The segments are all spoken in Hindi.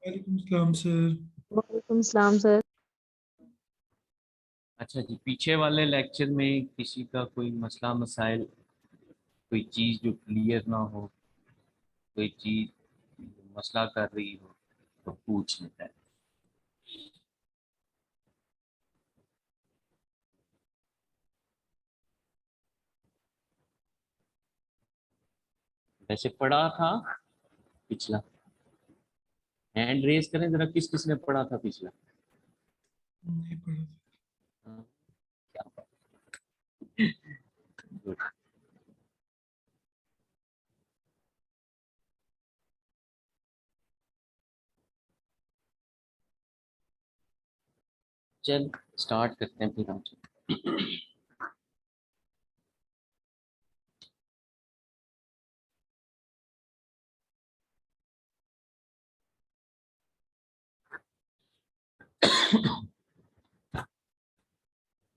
वालेकुम सलाम सर। वालेकुम सलाम सर। अच्छा जी, पीछे वाले लेक्चर में किसी का कोई मसला मसाइल, कोई चीज़ जो क्लियर ना हो, कोई चीज़ मसला कर रही हो तो पूछ लेता है। वैसे पढ़ा था पिछला, हैंड रेज करें जरा, किस किस ने पढ़ा था पिछला? नहीं पढ़ा। हाँ, क्या बात। गुड। चल स्टार्ट करते हैं फिर आज।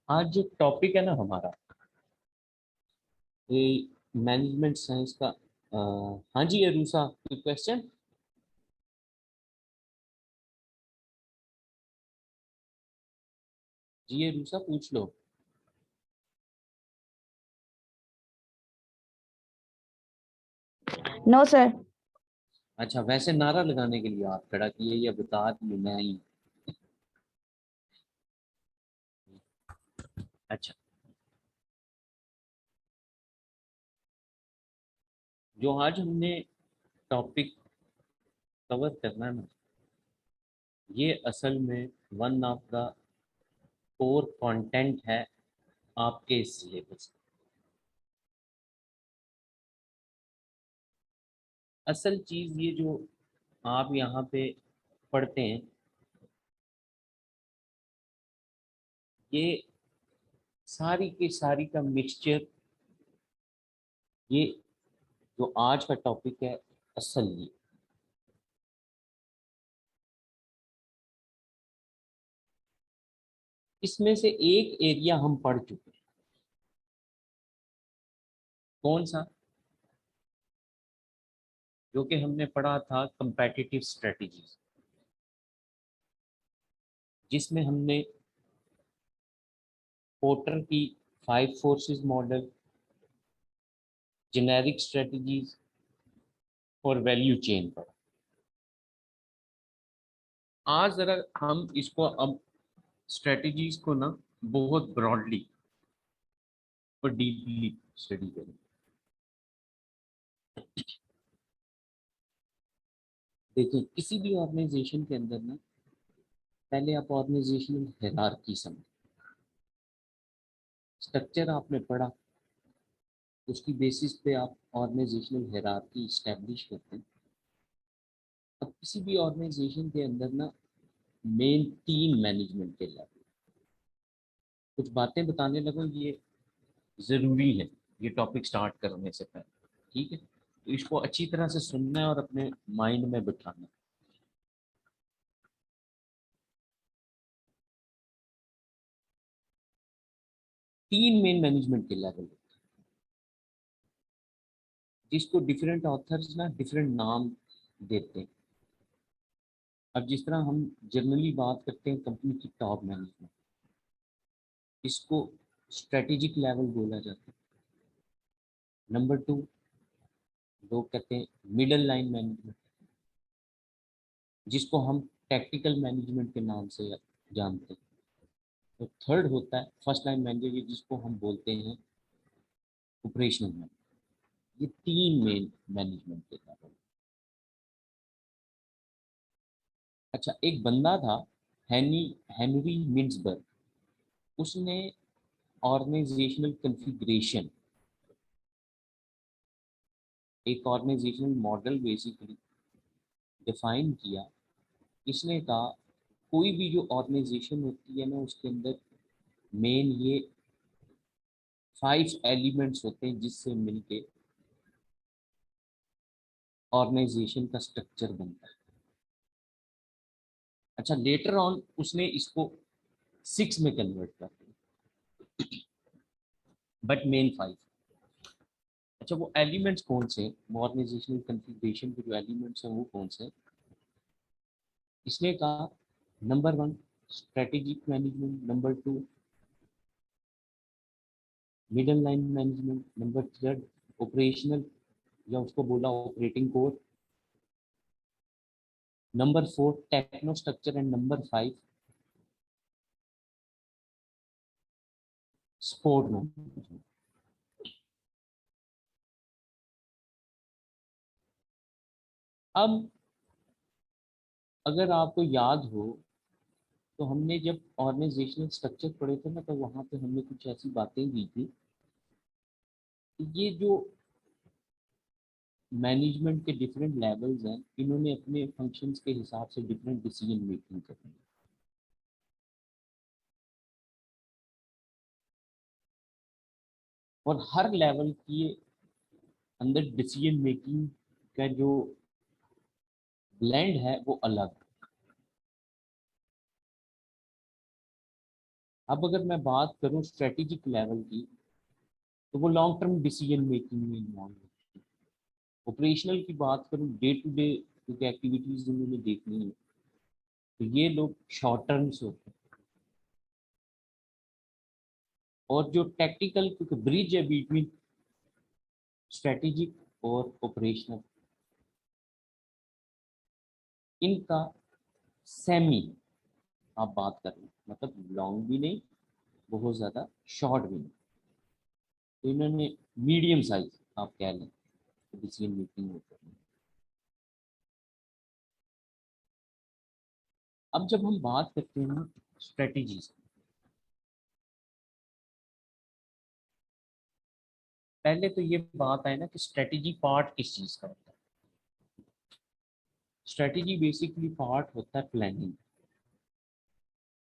आज जो टॉपिक है ना हमारा, ये मैनेजमेंट साइंस का। हाँ जी अरूसा, कोई क्वेश्चन? जी अरूसा पूछ लो। No sir. अच्छा, वैसे नारा लगाने के लिए आप खड़ा किए या बता दिए मैं ही? अच्छा, जो आज हमने टॉपिक कवर करना है ना, ये असल में one of the core content है आपके सिलेबस। असल चीज ये जो आप यहाँ पे पढ़ते हैं, ये सारी की सारी का मिक्सचर, ये जो आज का टॉपिक है असल ये इसमें से एक एरिया हम पढ़ चुके हैं। कौन सा? जो कि हमने पढ़ा था कंपेटिटिव स्ट्रेटजीज, जिसमें हमने पोर्टर की 5 फोर्सेस मॉडल, जेनेरिक स्ट्रेटजीज और वैल्यू चेन पढ़ा। आज जरा हम इसको अब स्ट्रेटजीज को ना बहुत ब्रॉडली और डीपली स्टडी करें। देखिए, किसी भी ऑर्गेनाइजेशन के अंदर ना, पहले आप ऑर्गेनाइजेशनल हायरार्की समझ, स्ट्रक्चर आपने पढ़ा, उसकी बेसिस पे आप ऑर्गेनाइजेशनल हायरार्की इस्टेब्लिश करते हैं। अब किसी भी ऑर्गेनाइजेशन के अंदर ना मेन 3 मैनेजमेंट के लेवल, कुछ बातें बताने लगो, ये ज़रूरी है ये टॉपिक स्टार्ट करने से पहले। ठीक है, तो इसको अच्छी तरह से सुनना है और अपने माइंड में बिठाना है। तीन मेन मैनेजमेंट के लेवल, जिसको डिफरेंट ऑथर्स ना डिफरेंट नाम देते हैं। अब जिस तरह हम जनरली बात करते हैं कंपनी की टॉप मैनेजमेंट, इसको स्ट्रेटेजिक लेवल बोला जाता है। नंबर 2, लोग कहते हैं मिडल लाइन मैनेजमेंट, जिसको हम टैक्टिकल मैनेजमेंट के नाम से जानते हैं। तो थर्ड होता है फर्स्ट लाइन मैनेजर, जिसको हम बोलते हैं ऑपरेशनल मैनेजर। ये 3 मेन मैनेजमेंट के लेवल। अच्छा, एक बंदा था हेनरी मिन्सबर्ग, उसने ऑर्गेनाइजेशनल कॉन्फ़िगरेशन, एक ऑर्गेनाइजेशनल मॉडल बेसिकली डिफाइन किया। इसने कहा कोई भी जो ऑर्गेनाइजेशन होती है ना, उसके अंदर मेन ये 5 एलिमेंट्स होते हैं जिससे मिलके ऑर्गेनाइजेशन का स्ट्रक्चर बनता है। अच्छा, लेटर ऑन उसने इसको 6 में कन्वर्ट कर दिया, बट मेन 5। अच्छा, वो एलिमेंट्स कौन से, वो ऑर्गेनाइजेशनल कॉन्फ़िगरेशन के जो एलिमेंट्स हैं वो कौन से? इसने कहा number 1 strategic management, number 2 middle line management, number 3 operational या उसको बोला operating core, number 4 techno structure and number 5 support management. अब अगर आपको याद हो तो हमने जब ऑर्गेनाइजेशनल स्ट्रक्चर पढ़े थे ना, तो वहाँ पे हमने कुछ ऐसी बातें दी थी कि ये जो मैनेजमेंट के डिफरेंट लेवल्स हैं, इन्होंने अपने फंक्शंस के हिसाब से डिफरेंट डिसीजन मेकिंग करनी है। और हर लेवल के अंदर डिसीजन मेकिंग का जो ब्लेंड है वो अलग। अब अगर मैं बात करूं स्ट्रेटेजिक लेवल की, तो वो लॉन्ग टर्म डिसीजन मेकिंग में इन्वॉल्व है। ऑपरेशनल की बात करूं, डे टू डे क्योंकि एक्टिविटीज उन्होंने देखनी है, तो ये लोग शॉर्ट टर्म्स होते हैं। और जो टेक्निकल, क्योंकि ब्रिज है बिटवीन स्ट्रेटेजिक और ऑपरेशनल, इनका सेमी आप बात कर रहे हैं, मतलब लॉन्ग भी नहीं, बहुत ज़्यादा शॉर्ट भी नहीं, तो इन्होंने मीडियम साइज आप कह लें डिसीजन मेकिंग होता है। अब जब हम बात करते हैं ना स्ट्रेटेजीज, पहले तो ये बात आए ना कि स्ट्रेटेजी पार्ट किस चीज का होता है। स्ट्रेटेजी बेसिकली पार्ट होता है प्लानिंग।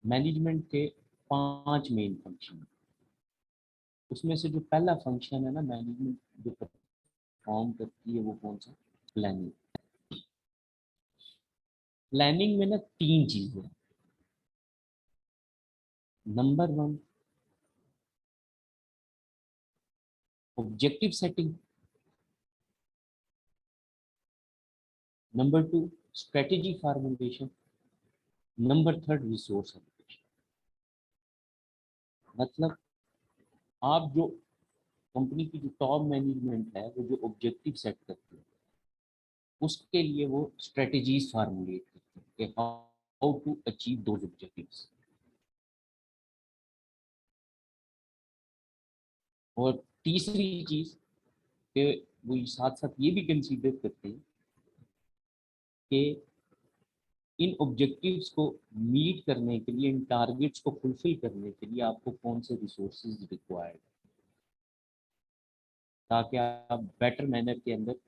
मैनेजमेंट के 5 मेन फंक्शन, उसमें से जो पहला फंक्शन है ना मैनेजमेंट जो परफॉर्म करती है, वो कौन सा? प्लानिंग। प्लानिंग में ना 3 चीजें, number 1 objective setting, number 2 strategy formulation, number 3 resource allocation. मतलब आप जो कंपनी की जो टॉप मैनेजमेंट है, वो जो ऑब्जेक्टिव सेट करती है, उसके लिए वो स्ट्रेटजीज फार्मुलेट करते हैं कि how to achieve those objectives. और तीसरी चीज कि वो साथ साथ ये भी कंसीडर करते हैं कि इन ऑब्जेक्टिव्स को मीट करने के लिए, इन टारगेट्स को फुलफिल करने के लिए आपको कौन से रिसोर्सेज रिक्वायर्ड, ताकि आप बेटर मैनर के अंदर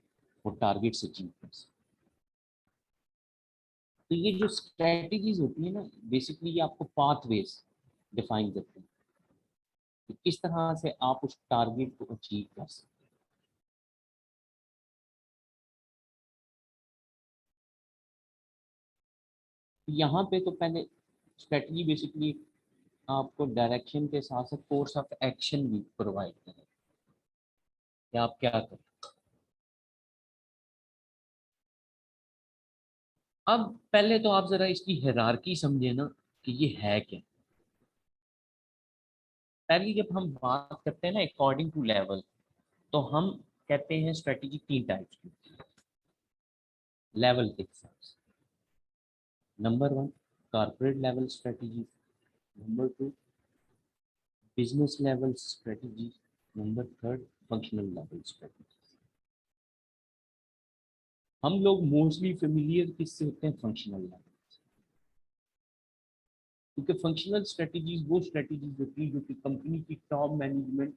वो टारगेट्स अचीव कर सकें। तो ये जो स्ट्रेटजीज होती है ना, बेसिकली ये आपको पाथवेज डिफाइन करते हैं कि किस तरह से आप उस टारगेट को अचीव कर सकते हैं। तो यहाँ पे तो पहले स्ट्रेटजी बेसिकली आपको डायरेक्शन के साथ साथ कोर्स ऑफ एक्शन भी प्रोवाइड करें कि आप क्या करें। अब पहले तो आप जरा इसकी हायरार्की समझे ना कि ये है क्या। पहले जब हम बात करते हैं ना अकॉर्डिंग टू लेवल, तो हम कहते हैं स्ट्रेटजी 3 टाइप्स की लेवल के हिसाब से। Number 1 corporate level strategy, number 2 business level strategy, number 3 functional level strategy. हम लोग मोस्टली फेमिलियर किससे होते हैं? Functional level. क्योंकि फंक्शनल स्ट्रेटजीज वो स्ट्रेटजीज होती है जो कि कंपनी की top management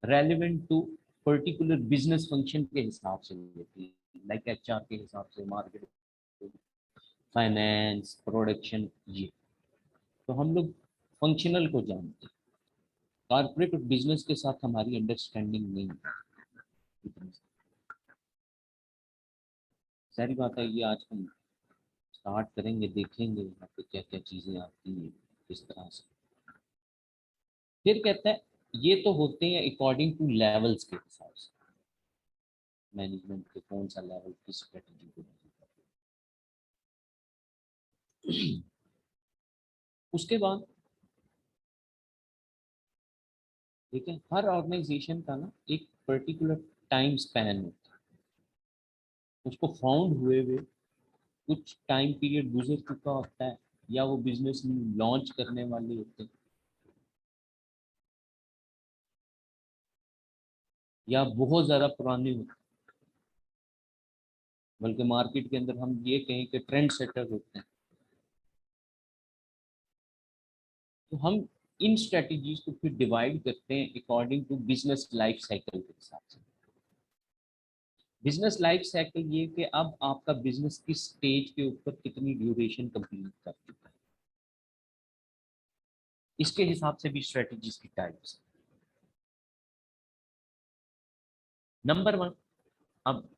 relevant to particular business function के हिसाब से लेती है, लाइक एचआर के हिसाब से, मार्केटिंग, फाइनेंस, प्रोडक्शन, ये तो हम लोग फंक्शनल को जानते हैं। कॉर्पोरेट और बिजनेस के साथ हमारी अंडरस्टैंडिंग नहीं है। सारी बात है, ये आज हम स्टार्ट करेंगे, देखेंगे यहाँ पे क्या क्या चीज़ें आती हैं किस तरह से। फिर कहता है ये तो होते हैं अकॉर्डिंग टू लेवल्स के हिसाब से, मैनेजमेंट के कौन सा लेवल किस स्ट्रेटजी को। उसके बाद ठीक है, हर ऑर्गेनाइजेशन का ना एक पर्टिकुलर टाइम स्पैन होता है, उसको फाउंड हुए हुए कुछ टाइम पीरियड गुजर चुका होता है, या वो बिजनेस लॉन्च करने वाले होते हैं, या बहुत ज्यादा पुराने होते हैं, बल्कि मार्केट के अंदर हम ये कहें कि ट्रेंड सेटर होते हैं। तो हम इन स्ट्रेटजीज को फिर डिवाइड करते हैं according to business life cycle के हिसाब से। बिजनेस लाइफ साइकिल ये कि अब आपका बिजनेस किस स्टेज के ऊपर कितनी ड्यूरेशन कंप्लीट कर चुका है, इसके हिसाब से भी स्ट्रेटजीज की टाइप्स। नंबर वन, अब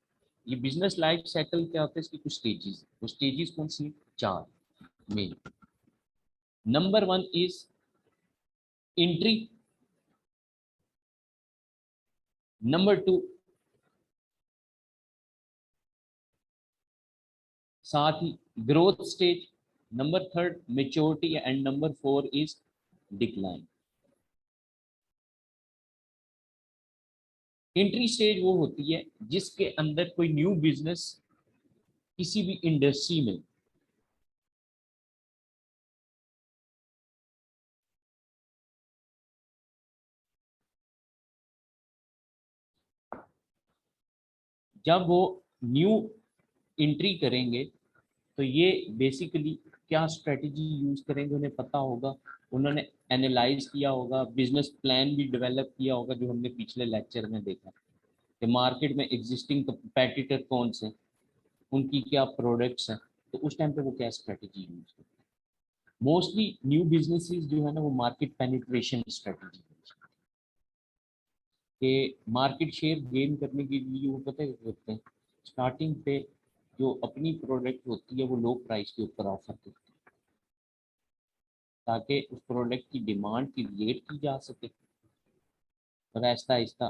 ये बिजनेस लाइफ साइकिल क्या होता है, इसकी कुछ स्टेजेस, वो स्टेजेस कौन सी? चार main. Number one is entry, number two साथ ही growth stage, number third maturity, and number four is decline. Entry stage वो होती है जिसके अंदर कोई न्यू बिजनेस किसी भी इंडस्ट्री में जब वो न्यू एंट्री करेंगे, तो ये बेसिकली क्या स्ट्रेटजी यूज करेंगे उन्हें पता होगा, उन्होंने एनालाइज किया होगा, बिजनेस प्लान भी डेवलप किया होगा, जो हमने पिछले लेक्चर में देखा कि मार्केट में एग्जिस्टिंग कंपेटिटर कौन से, उनकी क्या प्रोडक्ट्स हैं, तो उस टाइम पे वो क्या स्ट्रेटजी यूज करते हैं। मोस्टली न्यू बिजनेसेस जो है ना वो मार्केट पेनिट्रेशन स्ट्रेटजी के मार्केट शेयर गेन करने के लिए वो पता है क्या करते हैं, स्टार्टिंग पे जो अपनी प्रोडक्ट होती है वो लो प्राइस के ऊपर ऑफर करते हैं, ताकि उस प्रोडक्ट की डिमांड क्रिएट की जा सके, और आहिस्ता आहिस्ता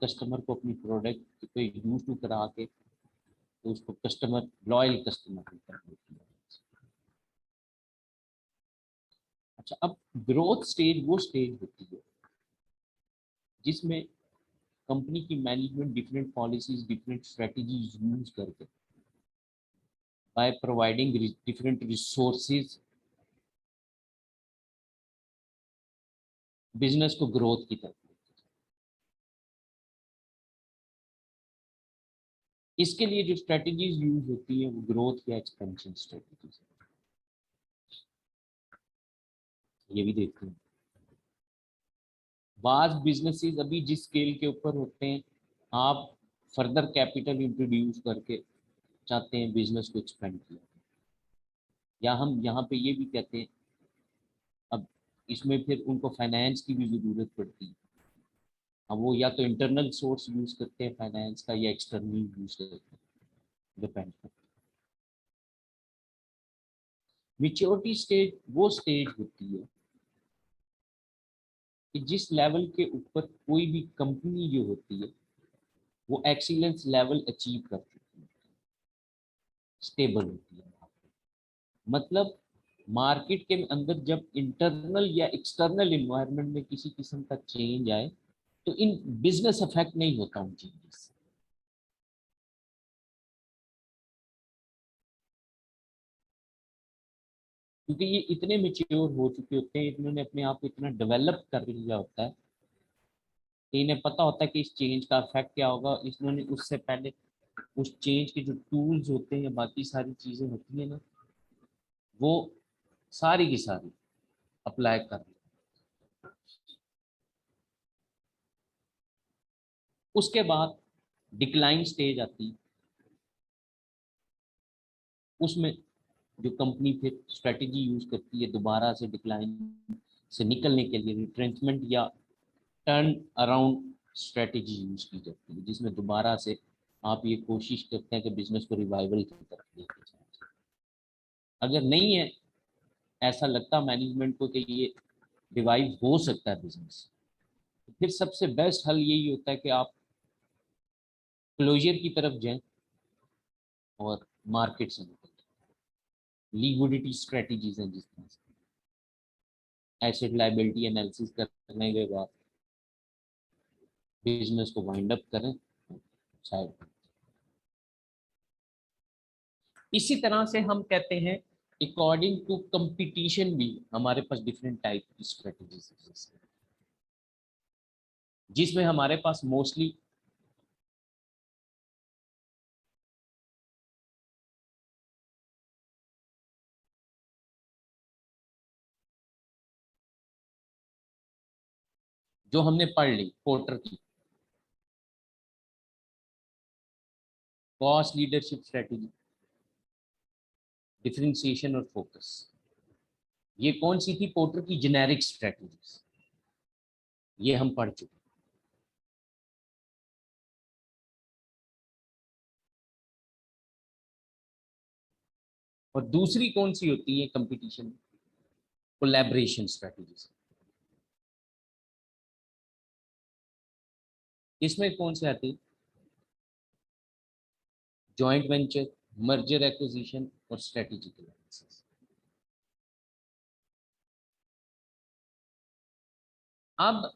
कस्टमर को अपनी प्रोडक्ट को यूज टू करा के तो उसको कस्टमर लॉयल कस्टमर होता है। अच्छा, अब ग्रोथ स्टेज वो स्टेज होती है जिसमें कंपनी की management different policies different strategies use करके by providing different resources business को ग्रोथ की तरफ। इसके लिए जो स्ट्रेटजीज यूज होती है वो ग्रोथ या एक्सपेंशन स्ट्रेटजीज, ये भी देखते हैं। बाज बिजनेसेस अभी जिस स्केल के ऊपर होते हैं, आप फर्दर कैपिटल इंट्रोड्यूस करके चाहते हैं बिजनेस को एक्सपेंड किया, या हम यहाँ पे ये भी कहते हैं अब इसमें फिर उनको फाइनेंस की भी ज़रूरत पड़ती है। अब वो या तो इंटरनल सोर्स यूज करते हैं फाइनेंस का, या एक्सटर्नल यूज करते हैं, डिपेंड करता है। मेच्योरिटी स्टेज वो स्टेज होती है कि जिस लेवल के ऊपर कोई भी कंपनी जो होती है वो एक्सीलेंस लेवल अचीव कर चुकी है, स्टेबल होती है। मतलब मार्केट के अंदर जब इंटरनल या एक्सटर्नल इन्वायरमेंट में किसी किस्म का चेंज आए, तो इन बिजनेस अफेक्ट नहीं होता उन चेंजेस से। क्योंकि ये इतने मेच्योर हो चुके होते हैं, इन्होंने अपने आप को इतना डेवलप कर लिया होता है कि इन्हें पता होता है कि इस चेंज का इफेक्ट क्या होगा। इन्होंने उससे पहले उस चेंज के जो टूल्स होते हैं या बाकी सारी चीजें होती हैं ना, वो सारी की सारी अप्लाई कर ली। उसके बाद डिक्लाइन स्टेज आती है, उसमें जो कंपनी फिर स्ट्रेटजी यूज करती है दोबारा से डिक्लाइन से निकलने के लिए, रिट्रेंचमेंट या टर्न अराउंड स्ट्रेटजी यूज की जाती है, जिसमें दोबारा से आप ये कोशिश करते हैं कि बिजनेस को रिवाइवल की तरफ लेके जाए। अगर नहीं है, ऐसा लगता मैनेजमेंट को कि ये रिवाइव हो सकता है बिजनेस, तो फिर सबसे बेस्ट हल यही होता है कि आप क्लोजर की तरफ जाएं और मार्केट से निकलें। लिक्विडिटी स्ट्रेटजीज हैं, जिस तरह से एसेट लायबिलिटी एनालिसिस करने के बाद बिजनेस को वाइंड अप करें साइड। इसी तरह से हम कहते हैं अकॉर्डिंग टू कंपटीशन भी हमारे पास डिफरेंट टाइप की स्ट्रेटजीज है, जिसमें हमारे पास मोस्टली जो हमने पढ़ ली पोर्टर की कॉस्ट लीडरशिप स्ट्रेटजी, डिफरेंशिएशन और फोकस, ये कौन सी थी? पोर्टर की जेनेरिक स्ट्रेटजीज, ये हम पढ़ चुके। और दूसरी कौन सी होती है कंपटीशन? Collaboration strategies. इसमें कौन सी आती? जॉइंट वेंचर, मर्जर एक्विजिशन और स्ट्रेटेजिक एनालिसिस। अब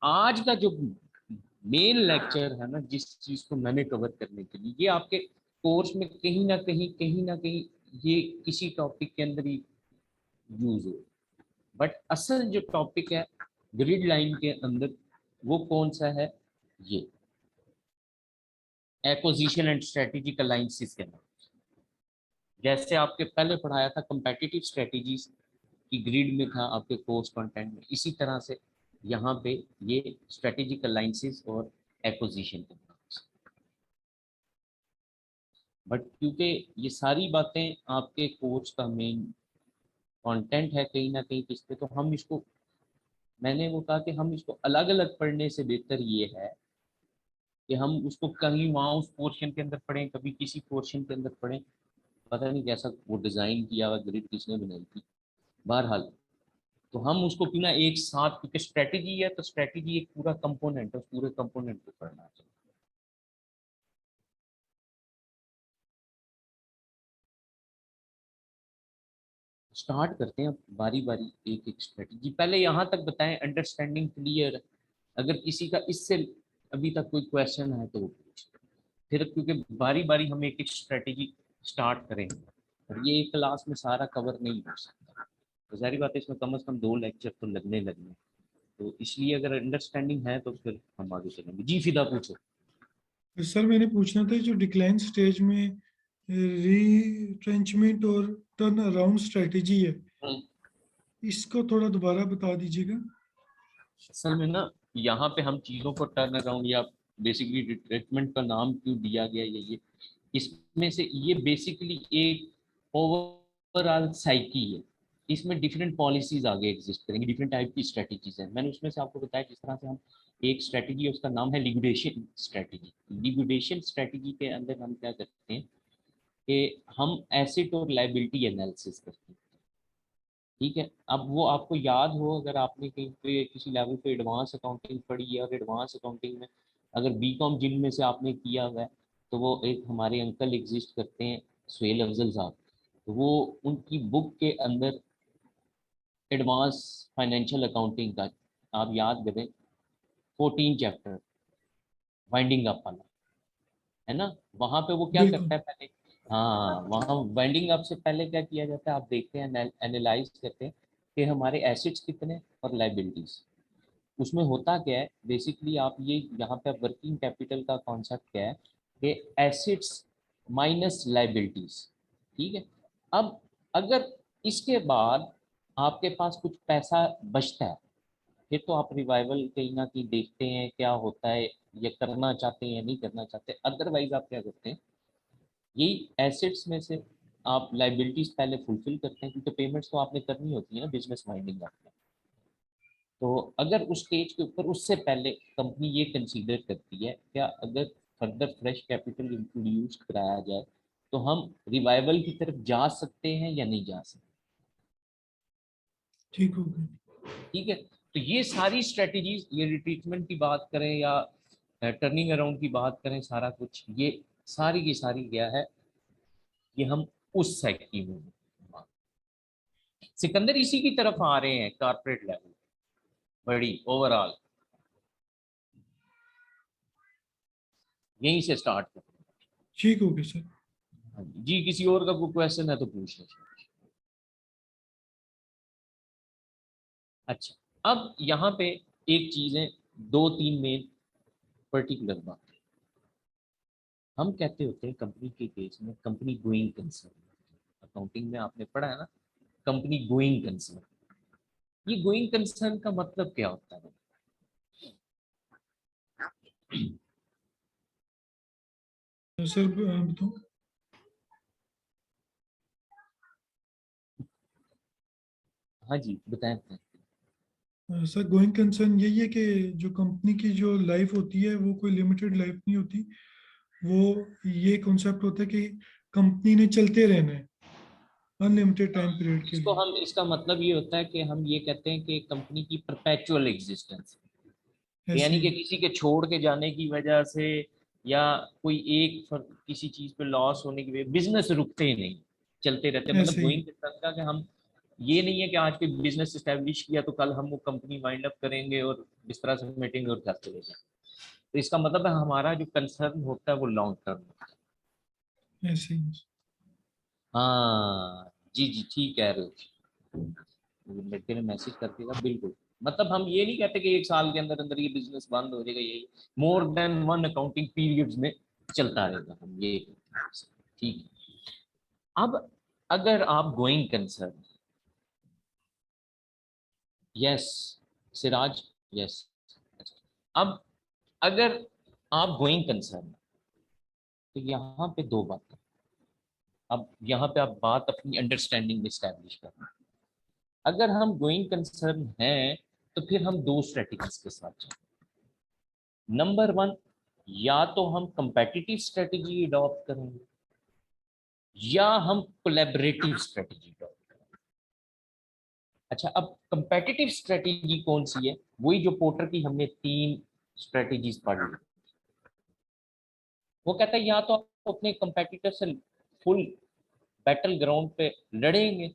आज का जो मेन लेक्चर है ना, जिस चीज को मैंने कवर करने के लिए, ये आपके कोर्स में कहीं ना कहीं ये किसी टॉपिक के अंदर ही यूज हो, बट असल जो टॉपिक है ग्रिड लाइन के अंदर वो कौन सा है? ये एक्विजिशन एंड स्ट्रेटेजिक अलायंसेस के अंदर। जैसे आपके पहले पढ़ाया था कंपेटिटिव स्ट्रेटेजीज की ग्रिड में था आपके कोर्स कंटेंट में, इसी तरह से यहाँ पे ये स्ट्रेटेजिक अलायंसेस और एक्विजिशन के। बट क्योंकि ये सारी बातें आपके कोर्स का मेन कंटेंट है कहीं ना कहीं किस पे, तो हम इसको, मैंने वो कहा कि हम इसको अलग अलग पढ़ने से बेहतर ये है कि हम उसको कहीं वहाँ उस पोर्शन के अंदर पढ़ें, कभी किसी पोर्शन के अंदर पढ़ें। पता नहीं कैसा वो डिज़ाइन किया हुआ ग्रिड किसने बनाई थी, बहरहाल। तो हम उसको क्यों ना एक साथ, क्योंकि स्ट्रेटेजी है तो स्ट्रेटेजी एक पूरा कंपोनेंट है, उस पूरे कंपोनेंट को पढ़ना चाहिए। स्टार्ट करते हैं बारी बारी एक एक स्ट्रेटेजी। पहले यहाँ तक बताएं, अंडरस्टैंडिंग क्लियर। अगर किसी का इससे अभी तक कोई क्वेश्चन है तो वो पूछ, फिर क्योंकि बारी बारी हम एक एक स्ट्रेटेजी स्टार्ट करेंगे और ये एक क्लास में सारा कवर नहीं हो सकता, तो सारी बात है, इसमें कम से कम 2 लेक्चर तो लगने लगने। तो इसलिए अगर अंडरस्टैंडिंग है तो फिर हम आगे चलेंगे। जी फिदा पूछो। सर मैंने पूछना था जो डिक्लाइन स्टेज में रीट्रेंचमेंट और टर्न अराउंड स्ट्रेटेजी है, इसको थोड़ा दोबारा बता दीजिएगा। असल में ना यहाँ पे हम चीज़ों को टर्न अराउंड या बेसिकली रिट्रीटमेंट का नाम क्यों दिया गया ये इसमें से ये बेसिकली एक ओवरऑल साइकी है। इसमें डिफरेंट पॉलिसीज आगे एग्जिस्ट करेंगी, डिफरेंट टाइप की स्ट्रेटजीज हैं। मैंने उसमें से आपको बताया जिस तरह से हम एक स्ट्रेटजी है उसका नाम है लिक्विडेशन स्ट्रेटजी। लिक्विडेशन स्ट्रेटजी के अंदर हम क्या करते हैं कि हम एसेट और लायबिलिटी एनालिसिस करते हैं। ठीक है, अब वो आपको याद हो, अगर आपने कहीं पे किसी लेवल पे एडवांस अकाउंटिंग पढ़ी है, और एडवांस अकाउंटिंग में अगर बीकॉम जिन में से आपने किया हुआ है, तो वो एक हमारे अंकल एग्जिस्ट करते हैं, सुहेल अफजल साहब। तो वो उनकी बुक के अंदर एडवांस फाइनेंशियल अकाउंटिंग का आप याद करें 14 चैप्टर वाइंडिंग अप वाला है ना, वहाँ पे वो क्या बिल्कुल। करता है पहले। हाँ, वहाँ वाइंडिंग अप से पहले क्या किया जाता है, आप देखते हैं, एनालाइज करते हैं कि हमारे एसेट्स कितने और लाइबिलिटीज। उसमें होता क्या है बेसिकली, आप ये यहाँ पे वर्किंग कैपिटल का कॉन्सेप्ट क्या है कि एसेट्स माइनस लाइबिलिटीज। ठीक है, अब अगर इसके बाद आपके पास कुछ पैसा बचता है, फिर तो आप रिवाइवल कहीं ना कहीं देखते हैं क्या होता है, ये करना चाहते हैं या नहीं करना चाहते। अदरवाइज आप क्या करते हैं, यही एसेट्स में से आप लाइबिलिटीज पहले फुलफिल करते हैं, क्योंकि पेमेंट्स तो आपने करनी होती है ना बिजनेस वाइंडिंग आपने। तो अगर उस स्टेज के ऊपर उससे पहले कंपनी ये कंसीडर करती है क्या, अगर फर्दर फ्रेश कैपिटल इंट्रोड्यूस कराया जाए तो हम रिवाइवल की तरफ जा सकते हैं या नहीं जा सकते। ठीक हो गया। ठीक है, तो ये सारी स्ट्रेटजीज, ये रिट्रीटमेंट की बात करें या टर्निंग अराउंड की बात करें, सारा कुछ ये सारी की सारी क्या है, ये हम उस साइकिल में हैं। सिकंदर इसी की तरफ आ रहे हैं, कॉर्पोरेट लेवल बड़ी ओवरऑल, यहीं से स्टार्ट करते हैं। ठीक हो गया सर। हाँ जी, किसी और का कोई क्वेश्चन है तो पूछ लीजिए। अच्छा, अब यहाँ पे एक चीज है, दो तीन मेन पर्टिकुलर बात। हम कहते होते हैं कंपनी के केस में कंपनी गोइंग कंसर्न, अकाउंटिंग में आपने पढ़ा है ना, कंपनी गोइंग कंसर्न। ये गोइंग कंसर्न का मतलब क्या होता है? सर बताओ। हाँ जी बताएं बताएं। सर गोइंग कंसर्न यही है कि जो कंपनी की जो लाइफ होती है वो कोई लिमिटेड लाइफ नहीं होती। वो ये कॉन्सेप्ट होता है कि कंपनी ने चलते रहना है अनलिमिटेड टाइम पीरियड के इसको लिए। हम, इसका मतलब ये होता है कि हम ये कहते हैं कि कंपनी की परपेचुअल एग्जिस्टेंस, ऐसे यानी ही कि किसी के छोड़ के जाने की वजह से या कोई एक किसी चीज पे लॉस होने की वजह बिजनेस रुकते ही नहीं, चलते रहते हैं। मतलब ऐसे ही गोइंग का कि हम, ये नहीं है कि आज कोई बिजनेस एस्टेब्लिश किया तो कल हम वो कंपनी वाइंड अप करेंगे और इस तरह से मीटिंग और करते रह जाएंगे। तो इसका मतलब है हमारा जो कंसर्न होता है वो लॉन्ग टर्म होता है। ऐसे ही। हाँ जी जी ठीक कह रहे हो, लड़के ने मैसेज करके कहा बिल्कुल। मतलब हम ये नहीं कहते कि एक साल के अंदर अंदर ये बिजनेस बंद हो जाएगा, यही more than one accounting periods में चलता रहेगा, हम ये कहते हैं। ठीक है। अब अगर आप going concern, yes Siraj, yes, अब अगर आप गोइंग कंसर्न, तो यहाँ पे दो बातें। अब यहाँ पे आप बात अपनी अंडरस्टैंडिंग में स्टैब्लिश करना। अगर हम गोइंग कंसर्न हैं तो फिर हम दो स्ट्रेटजीज के साथ चलें। नंबर वन, या तो हम कंपेटिटिव स्ट्रेटजी अडॉप्ट करेंगे या हम कोलैबोरेटिव स्ट्रेटजी अडॉप्ट करेंगे। अच्छा, अब कंपेटिटिव स्ट्रेटजी कौन सी है? वही जो पोर्टर की हमने तीन स्ट्रेटजीज पढ़ ली। वो कहता है या तो आप अपने कंपेटिटर से फुल बैटल ग्राउंड पे लड़ेंगे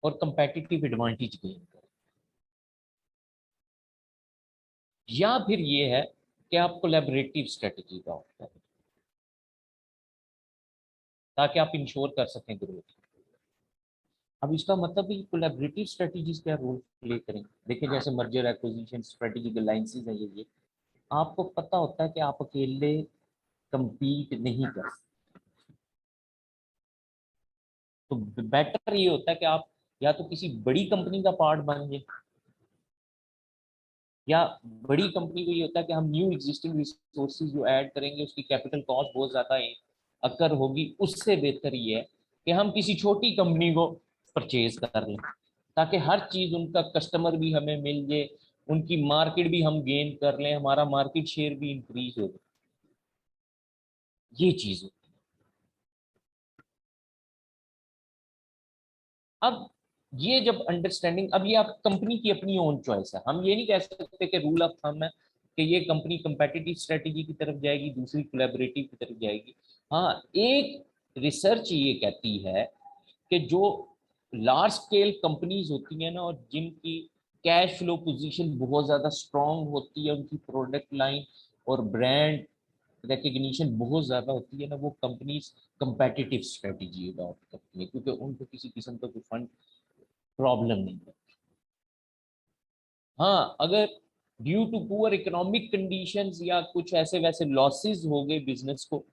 और कंपेटिटिव एडवांटेज गेन करें, या फिर ये है कि आप कोलैबोरेटिव स्ट्रेटजी अडॉप्ट करें ताकि आप इंश्योर कर सकें ग्रोथ। अब इसका मतलब भी कोलैबोरेटिव स्ट्रेटजीज क्या रोल प्ले करेंगे? देखिए जैसे मर्जर एक्विजिशन स्ट्रेटेजिक अलायंसेस है, ये आपको पता होता है कि आप अकेले compete नहीं कर सकते। तो बेटर ये होता है कि आप या तो किसी बड़ी कंपनी का पार्ट बन जाए, या बड़ी कंपनी को ये होता है कि हम न्यू एग्जिस्टिंग रिसोर्सेज जो ऐड करेंगे उसकी कैपिटल कॉस्ट बहुत ज्यादा है अकर होगी। उससे बेहतर ये है कि हम किसी छोटी कंपनी को परचेज कर लें ताकि हर चीज, उनका कस्टमर भी हमें मिल जाए, उनकी मार्केट भी हम गेन कर लें, हमारा मार्केट शेयर भी इंक्रीज हो जाए। ये चीज होती है। अब ये जब अंडरस्टैंडिंग, अब ये आप कंपनी की अपनी ओन चॉइस है, हम ये नहीं कह सकते कि रूल ऑफ थंब है कि ये कंपनी कंपेटिटिव स्ट्रेटजी की तरफ जाएगी, दूसरी कोलैबोरेटिव की तरफ जाएगी। हाँ, एक रिसर्च ये कहती है कि जो लार्ज स्केल कंपनीज होती है ना और जिनकी कैश फ्लो पोजीशन बहुत ज्यादा स्ट्रांग होती है, उनकी प्रोडक्ट लाइन और ब्रांड रिकग्निशन बहुत ज्यादा होती है ना, वो कंपनीज कंपेटिटिव स्ट्रेटजी अडॉप्ट करती है क्योंकि उनको किसी किस्म का कोई फंड प्रॉब्लम नहीं है। हाँ, अगर due to poor economic conditions या कुछ ऐसे वैसे लॉसेस हो गए बिजनेस को,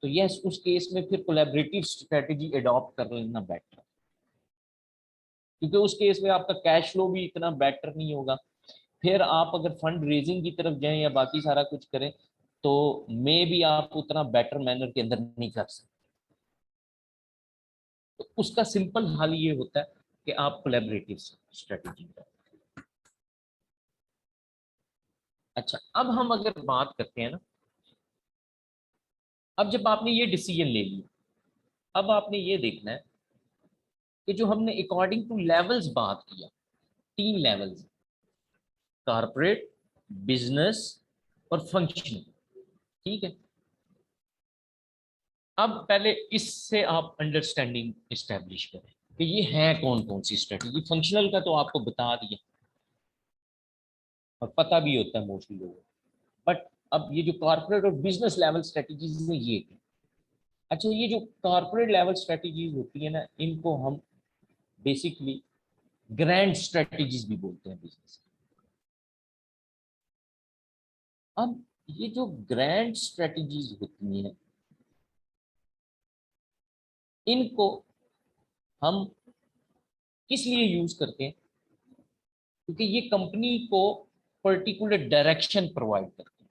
तो यस उस केस में फिर कोलैबोरेटिव स्ट्रेटजी अडॉप्ट कर लेना बेटर है क्योंकि उस केस में आपका कैश फ्लो भी इतना बेटर नहीं होगा। फिर आप अगर फंड रेजिंग की तरफ जाएं या बाकी सारा कुछ करें तो मे भी आप उतना बेटर मैनर के अंदर नहीं कर सकते। तो उसका सिंपल हल ये होता है कि आप कोलैबोरेटिव स्ट्रेटजी करें। अच्छा, अब हम अगर बात करते हैं ना, अब जब आपने ये डिसीजन ले लिया, अब आपने ये देखना है कि जो हमने अकॉर्डिंग टू लेवल्स बात किया, तीन लेवल्स, कारपोरेट, बिजनेस और फंक्शनल। ठीक है, अब पहले इससे आप अंडरस्टैंडिंग इस्टेब्लिश करें कि ये है कौन कौन सी स्ट्रेटजी। फंक्शनल का तो आपको बता दिया और पता भी होता है मोस्टली लोगों को, बट अब ये जो कॉर्पोरेट और बिजनेस लेवल स्ट्रेटजीज में ये क्या? अच्छा, ये जो कॉर्पोरेट लेवल स्ट्रेटजीज होती है ना, इनको हम बेसिकली ग्रैंड स्ट्रेटजीज भी बोलते हैं बिजनेस। अब ये जो ग्रैंड स्ट्रेटजीज होती हैं, इनको हम किस लिए यूज करते हैं? क्योंकि ये कंपनी को पर्टिकुलर डायरेक्शन प्रोवाइड करते हैं।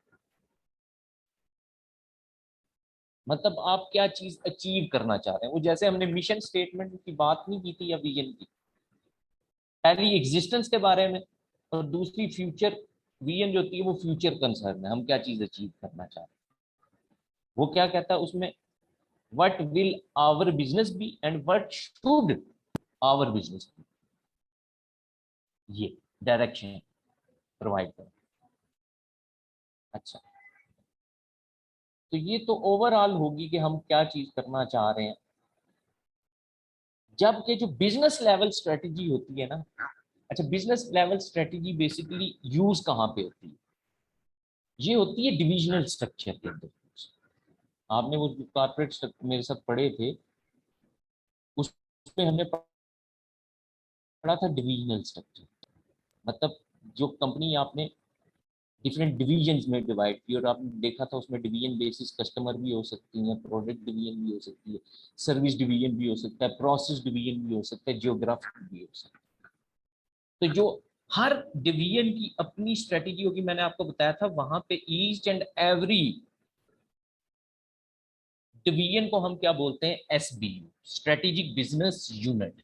मतलब आप क्या चीज अचीव करना चाह रहे हैं, वो जैसे हमने मिशन स्टेटमेंट की बात नहीं की थी या विजन की, पहली एग्जिस्टेंस के बारे में और दूसरी फ्यूचर विजन जो होती है वो फ्यूचर कंसर्न है, हम क्या चीज अचीव करना चाह रहे हैं। वो क्या कहता है उसमें, what will our business be and what should our business be, ये डायरेक्शन प्रोवाइड कर। अच्छा, तो ये तो ओवरऑल होगी कि हम क्या चीज करना चाह रहे हैं। जबकि जो बिजनेस लेवल स्ट्रेटजी होती है ना, अच्छा business level strategy basically use कहाँ पे होती है? ये होती है डिविजनल स्ट्रक्चर के अंदर। आपने वो कॉर्पोरेट मेरे साथ पढ़े थे, उसमें हमने पढ़ा था डिविजनल स्ट्रक्चर। मतलब जो कंपनी आपने डिफरेंट डिवीजन में डिवाइड की और आपने देखा था उसमें डिवीजन बेसिस कस्टमर भी हो सकती है, प्रोडक्ट डिवीजन भी हो सकती है, सर्विस डिवीजन भी हो सकता है, प्रोसेस डिवीजन भी हो सकता है, जियोग्राफी भी हो सकता है। तो जो हर डिवीजन की अपनी स्ट्रेटेजी होगी, मैंने आपको बताया था वहां पे ईच एंड एवरी डिवीजन को हम क्या बोलते हैं, SBU, strategic business unit.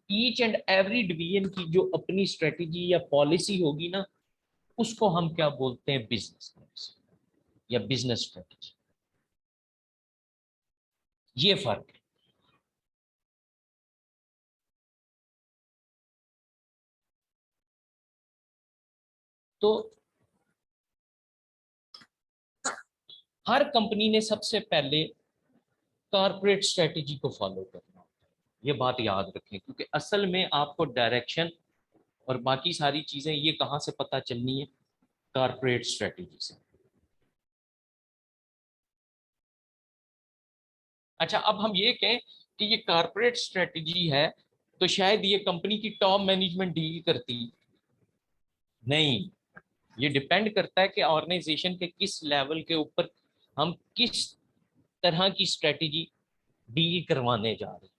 Each and every division की जो अपनी स्ट्रेटेजी या पॉलिसी होगी ना, उसको हम क्या बोलते हैं, बिजनेस पॉलिसी या बिजनेस स्ट्रेटेजी। ये फर्क है। तो हर कंपनी ने सबसे पहले कॉर्पोरेट स्ट्रेटेजी को फॉलो करना होता है, ये बात याद रखें, क्योंकि असल में आपको डायरेक्शन और बाकी सारी चीजें ये कहाँ से पता चलनी है, कॉर्पोरेट स्ट्रेटेजी से। अच्छा, अब हम ये कहें कि ये कॉर्पोरेट स्ट्रेटेजी है तो शायद ये कंपनी की टॉप मैनेजमेंट डील करती, नहीं। ये डिपेंड करता है कि ऑर्गेनाइजेशन के किस लेवल के ऊपर हम किस तरह की स्ट्रेटेजी डील करवाने जा रहे हैं।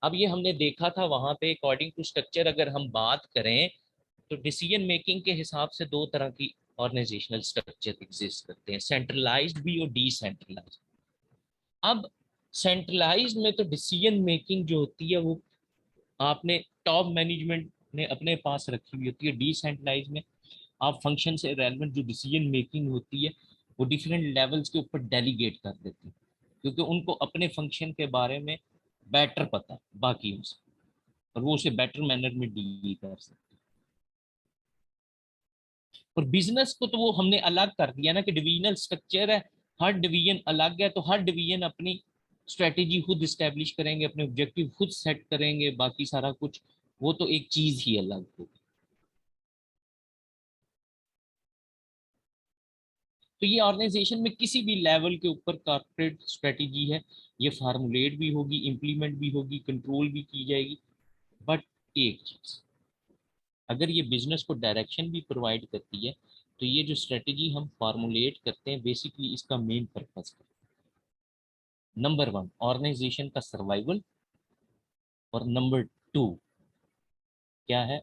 अब ये हमने देखा था वहां पे अकॉर्डिंग टू स्ट्रक्चर, अगर हम बात करें तो डिसीजन मेकिंग के हिसाब से दो तरह की ऑर्गेनाइजेशनल स्ट्रक्चर एग्जिस्ट करते हैं, सेंट्रलाइज्ड भी और डिसेंट्रलाइज्ड। अब सेंट्रलाइज्ड में तो डिसीजन मेकिंग जो होती है वो आपने टॉप मैनेजमेंट ने अपने पास रखी हुई होती है। डिसेंट्रलाइज में आप फंक्शन से रेलेवेंट जो डिसीजन मेकिंग होती है वो डिफरेंट लेवल्स के ऊपर डेलीगेट कर देती है, क्योंकि उनको अपने फंक्शन के बारे में बेटर पता है बाकियों से, और वो उसे बेटर मैनर में डील कर सकते हैं। और बिजनेस को तो वो हमने अलग कर दिया ना कि डिविजनल स्ट्रक्चर है, हर डिवीजन अलग है, तो हर डिवीजन अपनी स्ट्रेटेजी खुद इस्टेब्लिश करेंगे, अपने ऑब्जेक्टिव खुद सेट करेंगे, बाकी सारा कुछ वो तो एक चीज ही अलग होगी। तो ये ऑर्गेनाइजेशन में किसी भी लेवल के ऊपर कॉर्पोरेट स्ट्रेटेजी है, ये फार्मुलेट भी होगी, इंप्लीमेंट भी होगी, कंट्रोल भी की जाएगी। बट एक चीज, अगर ये बिजनेस को डायरेक्शन भी प्रोवाइड करती है, तो ये जो स्ट्रेटेजी हम फार्मुलेट करते हैं बेसिकली इसका मेन पर्पस है, नंबर वन ऑर्गेनाइजेशन का सर्वाइवल, और नंबर टू क्या है,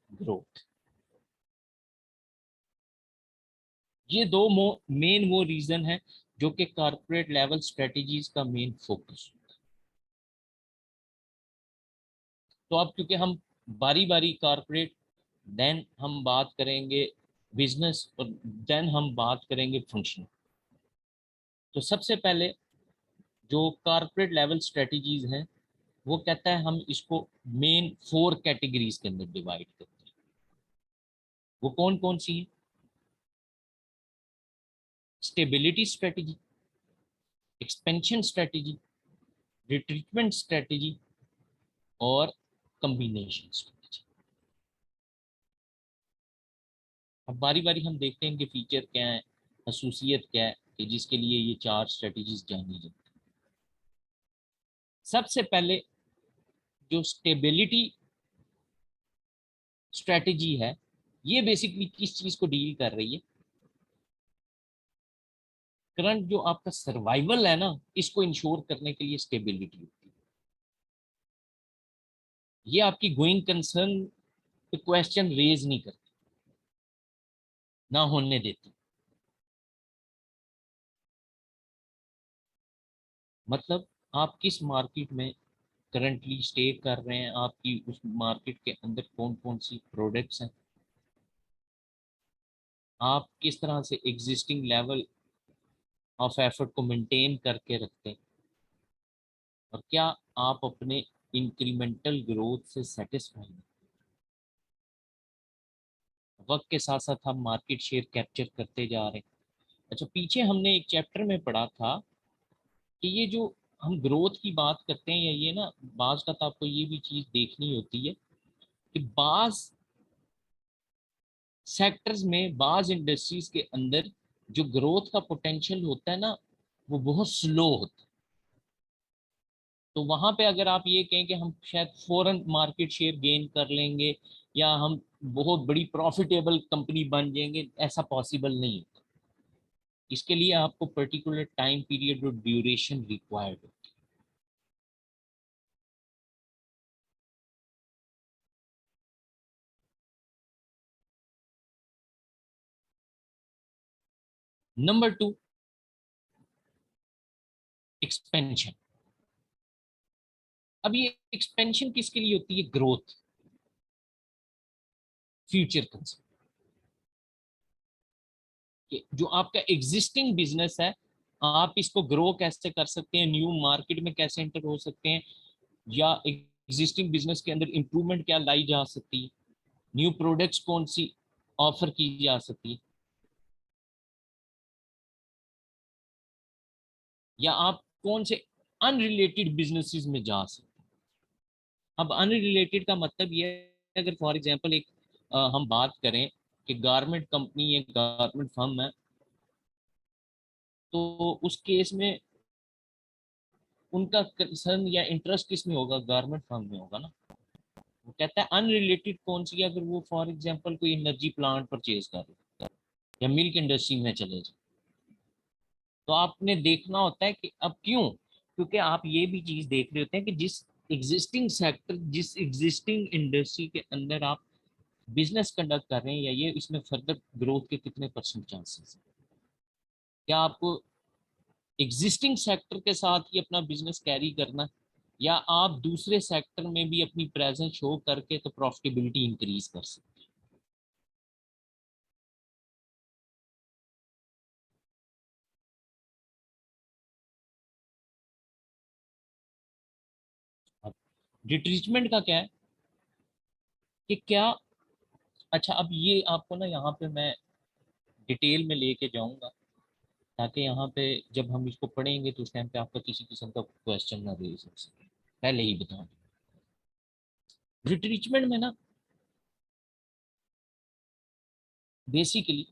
ग्रोथ। ये दो मेन वो रीजन है जो कि कॉर्पोरेट लेवल स्ट्रेटेजीज का मेन फोकस। तो अब क्योंकि हम बारी बारी कॉर्पोरेट, देन हम बात करेंगे बिजनेस, और देन हम बात करेंगे फंक्शन। तो सबसे पहले जो कॉर्पोरेट लेवल स्ट्रेटजीज हैं वो कहता है हम इसको मेन 4 कैटेगरीज के अंदर डिवाइड करते हैं। वो कौन कौन सी है, stability strategy, expansion strategy, रिट्रीटमेंट strategy, और कम्बिनेशन स्ट्रेटजी। अब बारी बारी हम देखते हैं कि फीचर क्या है, खसूसियत क्या है, कि जिसके लिए ये 4 स्ट्रेटजीज जानी जाती है। सबसे पहले जो स्टेबिलिटी स्ट्रेटजी है, ये बेसिकली किस चीज को डील कर रही है? करंट जो आपका सर्वाइवल है ना, इसको इंश्योर करने के लिए स्टेबिलिटी होती है। ये आपकी गोइंग कंसर्न पे क्वेश्चन रेज नहीं करती, ना होने देती। मतलब आप किस मार्केट में करंटली स्टे कर रहे हैं, आपकी उस मार्केट के अंदर कौन कौन सी प्रोडक्ट्स हैं, आप किस तरह से एग्जिस्टिंग लेवल ऑफ एफर्ट को मेंटेन करके रखते हैं, और क्या आप अपने इंक्रीमेंटल ग्रोथ से सेटिस्फाई हैं। वक्त के साथ साथ हम मार्केट शेयर कैप्चर करते जा रहे हैं। अच्छा, पीछे हमने एक चैप्टर में पढ़ा था कि ये जो हम ग्रोथ की बात करते हैं, या ये ना, बाज का तो आपको ये भी चीज देखनी होती है कि बाज सेक्टर्स में, बाज इंडस्ट्रीज के अंदर जो ग्रोथ का पोटेंशियल होता है ना, वो बहुत स्लो होता है। तो वहां पे अगर आप ये कहें कि हम शायद फौरन मार्केट शेयर गेन कर लेंगे, या हम बहुत बड़ी प्रॉफिटेबल कंपनी बन जाएंगे, ऐसा पॉसिबल नहीं होता। इसके लिए आपको पर्टिकुलर टाइम पीरियड और ड्यूरेशन रिक्वायर्ड है। Number 2, expansion. अब ये एक्सपेंशन किसके लिए होती है? Growth, future concern. जो आपका एग्जिस्टिंग बिजनेस है, आप इसको ग्रो कैसे कर सकते हैं, न्यू मार्केट में कैसे एंटर हो सकते हैं, या एग्जिस्टिंग बिजनेस के अंदर इंप्रूवमेंट क्या लाई जा सकती है, न्यू प्रोडक्ट्स कौन सी ऑफर की जा सकती है, या आप कौन से अनरिलेटेड बिजनेसेस में जा सकते हैं। अब अनरिलेटेड का मतलब ये है, अगर फॉर एग्जांपल एक हम बात करें कि गारमेंट कंपनी, एक गारमेंट फर्म है, तो उस केस में उनका कंसर्न या इंटरेस्ट किस में होगा? गारमेंट फर्म में होगा ना। वो कहता है अनरिलेटेड कौन सी है, अगर वो फॉर एग्जांपल कोई एनर्जी प्लांट परचेज कर रहे हैं या मिल्क इंडस्ट्री में चले जाए, तो आपने देखना होता है कि अब क्यों, क्योंकि आप ये भी चीज देख रहे होते हैं कि जिस एग्जिस्टिंग सेक्टर, जिस एग्जिस्टिंग इंडस्ट्री के अंदर आप बिजनेस कंडक्ट कर रहे हैं, या ये इसमें फर्दर ग्रोथ के कितने परसेंट चांसेस हैं। क्या आपको एग्जिस्टिंग सेक्टर के साथ ही अपना बिजनेस कैरी करना है, या आप दूसरे सेक्टर में भी अपनी प्रेजेंस शो करके तो प्रॉफिटेबिलिटी इंक्रीज कर सकते हैं। रिट्रीचमेंट का क्या है कि क्या, अच्छा अब ये आपको ना यहाँ पे मैं डिटेल में लेके जाऊंगा, ताकि यहाँ पे जब हम इसको पढ़ेंगे तो उस टाइम पे आपका किसी किस्म का क्वेश्चन ना रेज हो सके, पहले ही बता दूं। रिट्रीचमेंट में ना, बेसिकली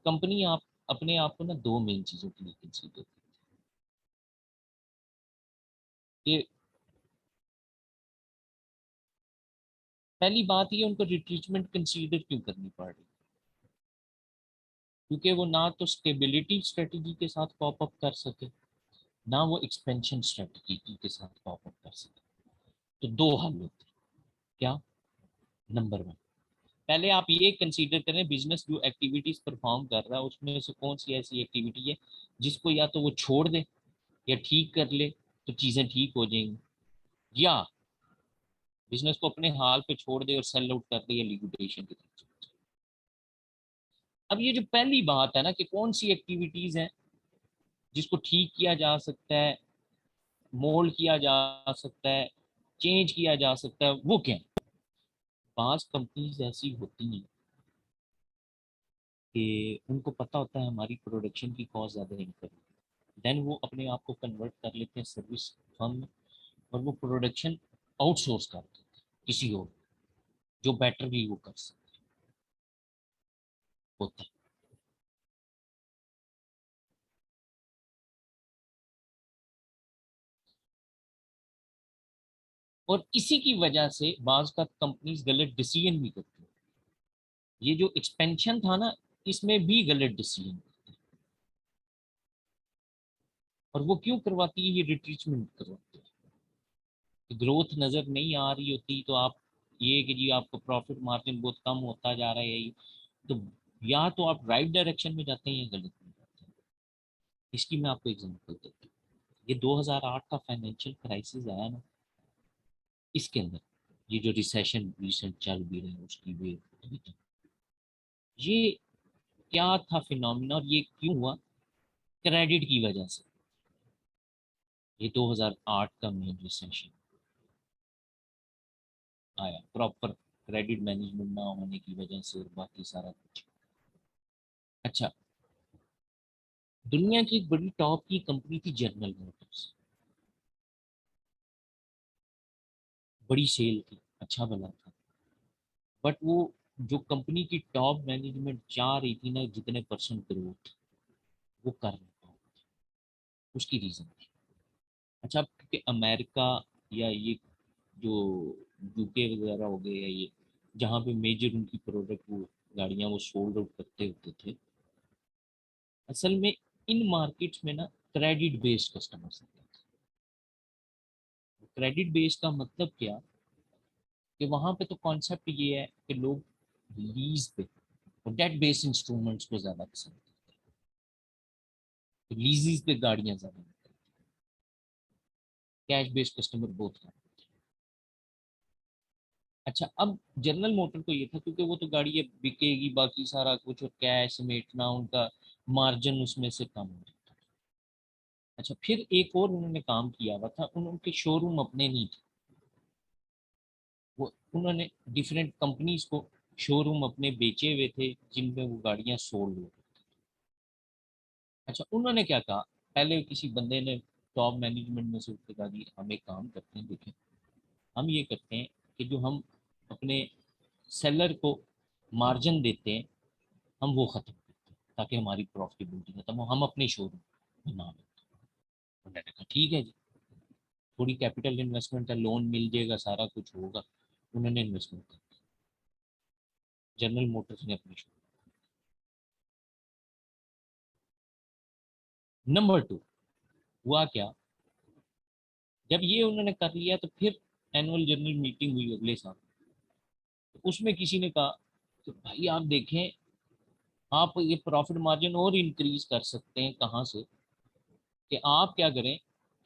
कंपनी आप अपने आप को ना दो मेन चीजों के लिए कंसीडर कि, पहली बात ये, उनको रिट्रीचमेंट कंसीडर क्यों करनी पड़ रही, क्योंकि वो ना तो स्टेबिलिटी स्ट्रेटजी के साथ कॉप अप कर सके, ना वो एक्सपेंशन स्ट्रेटजी के साथ कॉप अप कर सके। तो दो हल होते हैं। क्या? नंबर 1, पहले आप ये कंसीडर करें बिजनेस जो एक्टिविटीज परफॉर्म कर रहा है, उसमें से कौन सी ऐसी एक्टिविटी है जिसको या तो वो छोड़ दे या ठीक कर ले, तो चीजें ठीक हो जाएंगी, या बिजनेस को अपने हाल पे छोड़ दे और सेल आउट कर दे या लिक्विडेशन की तरफ चले जाए। अब ये जो पहली बात है ना, कि कौन सी एक्टिविटीज हैं जिसको ठीक किया जा सकता है, मोल्ड किया जा सकता है, चेंज किया जा सकता है, वो क्या है? पांच कंपनीज ऐसी होती हैं कि उनको पता होता है हमारी प्रोडक्शन की कॉस्ट ज़्यादा इनकम, देन वो अपने आप को कन्वर्ट कर लेते हैं सर्विस फर्म में, और वो प्रोडक्शन आउटसोर्स कर देते किसी और जो बेटरली वो कर सकते होता है। और इसी की वजह से बाज का कंपनीज गलत डिसीजन भी करती है। ये जो एक्सपेंशन था ना, इसमें भी गलत डिसीजन, और वो क्यों करवाती है, ये रिट्रीचमेंट करवाती है। ग्रोथ नजर नहीं आ रही होती तो आप, ये कि जी आपको प्रॉफिट मार्जिन बहुत कम होता जा रहा है, तो या तो आप राइट डायरेक्शन में जाते हैं या गलत में जाते हैं। इसकी मैं आपको एग्जांपल देता हूँ। ये 2008 का फाइनेंशियल क्राइसिस आया ना, इसके अंदर ये जो रिसेशन रिसेंट चल भी रहा है उसकी वेव, ये क्या था फिनोमिना और ये क्यों हुआ? क्रेडिट की वजह से। ये 2008 का मेन रिसेशन आया, प्रॉपर क्रेडिट मैनेजमेंट ना होने की वजह से और बाकी सारा कुछ। अच्छा, दुनिया की एक बड़ी टॉप की कंपनी थी जनरल मोटर्स, बड़ी सेल थी, अच्छा बना था, बट वो जो कंपनी की टॉप मैनेजमेंट चाह रही थी ना जितने परसेंट ग्रोथ, वो कर नहीं पाई। उसकी रीजन थी, अच्छा क्योंकि अमेरिका या ये जो यूके वगैरह हो गए, या ये जहाँ पे मेजर उनकी प्रोडक्ट वो गाड़ियाँ वो सोल्ड आउट करते होते थे, असल में इन मार्केट्स में ना क्रेडिट बेस्ड कस्टमर्स होते थे। क्रेडिट बेस्ड का मतलब क्या, कि वहां पे तो कॉन्सेप्ट ये है कि लोग लीज पे और डेट बेस्ड इंस्ट्रूमेंट्स को ज्यादा पसंद करते हैं, लीजेस पे गाड़ियां ज्यादा मिलती हैं, कैश बेस्ड कस्टमर बहुत है। अच्छा, अब जनरल मोटर को ये था क्योंकि वो तो गाड़ी अब बिकेगी बाकी सारा कुछ, और कैश समेटना उनका मार्जिन उसमें से कम हो जाता है। अच्छा, फिर एक और उन्होंने काम किया हुआ था, उनके शोरूम अपने नहीं थे, वो उन्होंने डिफरेंट कंपनीज को शोरूम अपने बेचे हुए थे जिनमें वो गाड़ियां सोल्ड हो। अच्छा, उन्होंने क्या कहा, पहले किसी बंदे ने टॉप मैनेजमेंट में से उसने कहा जी हम एक काम करते हैं, देखें हम ये करते हैं कि जो हम अपने सेलर को मार्जिन देते हैं हम वो खत्म करते हैं ताकि हमारी प्रॉफिटेबिलिटी खत्म हो, हम अपने शोरूम बना लेते हैं। उन्होंने कहा ठीक है जी, थोड़ी कैपिटल इन्वेस्टमेंट है, लोन मिल जाएगा, सारा कुछ होगा। उन्होंने इन्वेस्टमेंट कर दी, जनरल मोटर्स ने अपनी शोरूम। नंबर टू, हुआ क्या, जब ये उन्होंने कर लिया तो फिर एनुअल जनरल मीटिंग हुई अगले साल, तो उसमें किसी ने कहा कि भाई आप देखें, आप ये प्रॉफिट मार्जिन और इंक्रीज कर सकते हैं, कहाँ से, कि आप क्या करें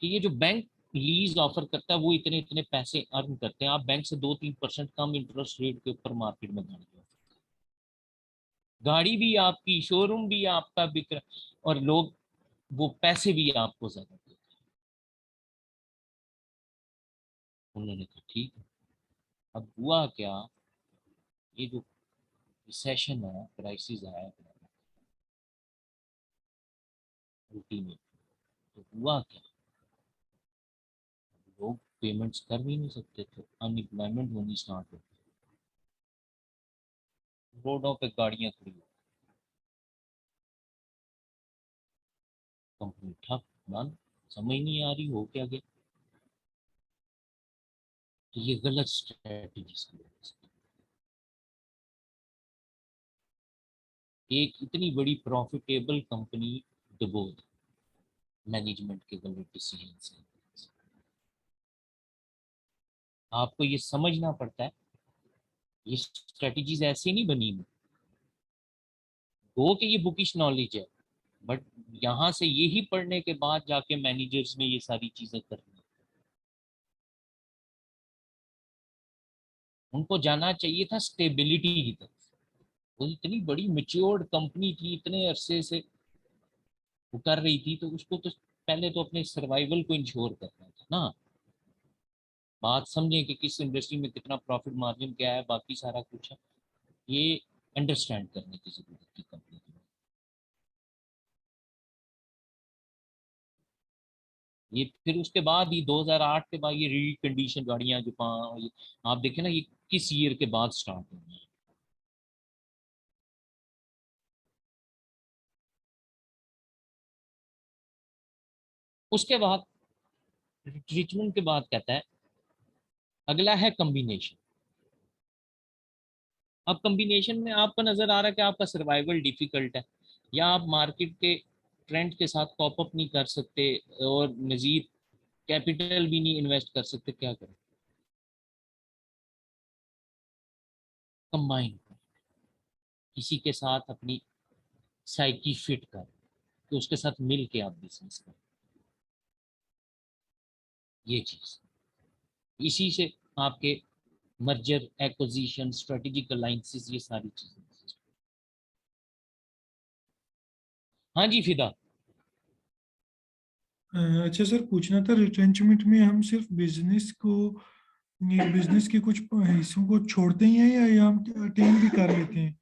कि ये जो बैंक लीज ऑफर करता है वो इतने इतने पैसे अर्न करते हैं, आप बैंक से 2-3% कम इंटरेस्ट रेट के ऊपर मार्केट में गाड़ी दो, गाड़ी भी आपकी, शोरूम भी आपका बिक रहा, और लोग वो पैसे भी आपको ज्यादा देते हैं। उन्होंने कहा ठीक है। अब हुआ क्या, ये जो रिसेशन है, क्राइसिस आया यूटी में, तो हुआ क्या, लोग पेमेंट्स कर भी नहीं सकते थे, अनएम्प्लॉयमेंट होनी स्टार्ट हो, रोडों पे गाड़ियां खड़ी हो, कंपनी ठप बंद, समझ नहीं आ रही हो क्या गया। तो ये गलत स्ट्रेटेजी की वजह से एक इतनी बड़ी प्रॉफिटेबल कंपनी डुबो मैनेजमेंट के गलत डिसीजन से। आपको ये समझना पड़ता है, ये स्ट्रेटजीज ऐसे नहीं बनी हुई, वो कि ये बुकिश नॉलेज है, बट यहाँ से यही पढ़ने के बाद जाके मैनेजर्स ने ये सारी चीजें करनी। उनको जाना चाहिए था स्टेबिलिटी की तरफ, वो इतनी बड़ी मेच्योर्ड कंपनी थी, इतने अरसे से वो कर रही थी, तो उसको तो पहले तो अपने सर्वाइवल को इंश्योर करना था ना। बात समझें कि किस इंडस्ट्री में कितना प्रॉफिट मार्जिन क्या है, बाकी सारा कुछ है, ये अंडरस्टैंड करने की जरूरत थी कंपनी को। ये फिर उसके बाद ही 2008 के बाद ये रीकंडीशन गाड़ियां जो आप देखें ना, ये किस ईयर के बाद स्टार्ट हुई हैं। उसके बाद रिचमेंट के बाद कहता है अगला है कम्बिनेशन। अब कम्बिनेशन में आपको नजर आ रहा है कि आपका सर्वाइवल डिफिकल्ट है, या आप मार्केट के ट्रेंड के साथ कॉप अप नहीं कर सकते और मजीद कैपिटल भी नहीं इन्वेस्ट कर सकते, क्या करें? कंबाइन, किसी के साथ अपनी साइकी फिट कर, तो उसके साथ मिल के आप बिजनेस करें। ये चीज, इसी से आपके मर्जर, एक्विजिशन, स्ट्रेटेजिक अलायंसेस, ये सारी चीजें। हाँ जी फिदा। अच्छा सर, पूछना था रिट्रेंचमेंट में हम सिर्फ बिजनेस को, बिजनेस के कुछ हिस्सों को छोड़ते ही हैं या हम अटेन भी कर लेते हैं?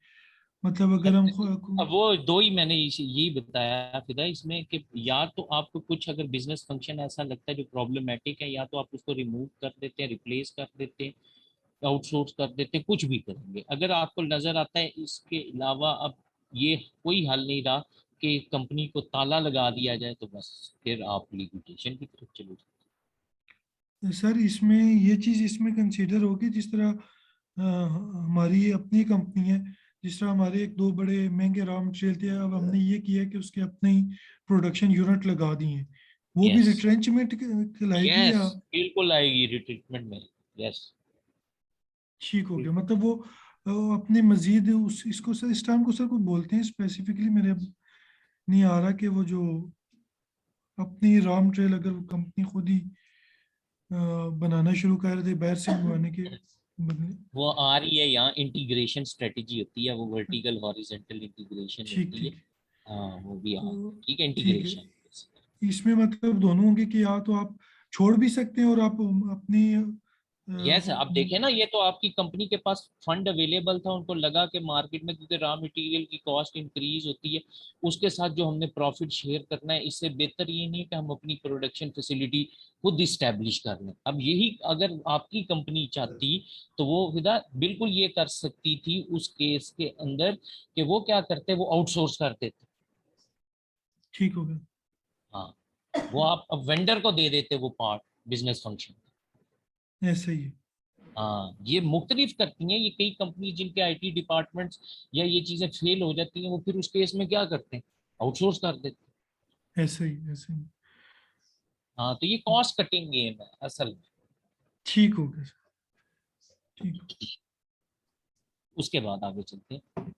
मतलब अगर हम अब वो दो ही मैंने यही बताया फिदा इसमें कि या तो आपको कुछ अगर बिजनेस फंक्शन ऐसा लगता है जो प्रॉब्लमेटिक है, या तो आप उसको रिमूव कर देते हैं, रिप्लेस कर देते हैं, आउटसोर्स कर देते हैं, कुछ भी करेंगे। अगर आपको नजर आता है इसके अलावा अब ये कोई हल नहीं रहा कि कंपनी को ताला लगा दिया जाए, तो बस फिर आप लिक्विडेशन की तरफ चले जाओ। सर इसमें ये चीज़ इसमें कंसीडर होगी, जिस तरह हमारी अपनी कंपनी है, जिस तरह हमारे एक दो बड़े महंगे रॉ मटेरियल थे, अब हमने ये किया कि उसके अपने ही प्रोडक्शन यूनिट लगा दिए हैं, वो भी यस, रिट्रेंचमेंट कहलाएगी यस, या? बिल्कुल आएगी रिट्रीटमेंट में। यस। ठीक हो गया, मतलब वो अपने मजीद उस इसको सर, इस टाइम को सर को बोलते हैं स्पेसिफिकली, मेरे अब नहीं आ रहा कि वो जो अपनी रॉ मटेरियल अगर कंपनी खुद ही बनाना शुरू कर दे बाहर से मंगवाने के बदले। वो आ रही है यहाँ, इंटीग्रेशन स्ट्रेटेजी होती है, वो वर्टिकल हॉरिजेंटल इंटीग्रेशन ठीक होती है। ठीक। हाँ वो भी आ, तो ठीक है, ठीक है, इंटीग्रेशन। इसमें मतलब दोनों होंगे कि या तो आप छोड़ भी सकते हैं और आप अपनी यस, आप देखें ना, ये तो आपकी कंपनी के पास फंड अवेलेबल था, उनको लगा कि मार्केट में क्योंकि रॉ मटेरियल की कॉस्ट इंक्रीज होती है, उसके साथ जो हमने प्रॉफिट शेयर करना है, इससे बेहतर ये नहीं है कि हम अपनी प्रोडक्शन फैसिलिटी खुद इस्टेब्लिश कर लें। अब यही अगर आपकी कंपनी चाहती तो वो विदा बिल्कुल ये कर सकती थी उस केस के अंदर, कि वो क्या करते, वो आउटसोर्स कर देते। ठीक हो गया। हाँ, वो आप अब वेंडर को दे देते वो पार्ट, बिजनेस फंक्शन। ऐसा ही है। हाँ, ये मुख्तलिफ करती हैं, ये कई कंपनी जिनके आईटी डिपार्टमेंट्स या ये चीजें फेल हो जाती हैं, वो फिर उस केस में क्या करते हैं, आउटसोर्स कर देते हैं। ऐसा ही, ऐसा ही। हाँ, तो ये कॉस्ट कटिंग गेम है असल में। ठीक हो गया सर, ठीक। उसके बाद आगे चलते हैं।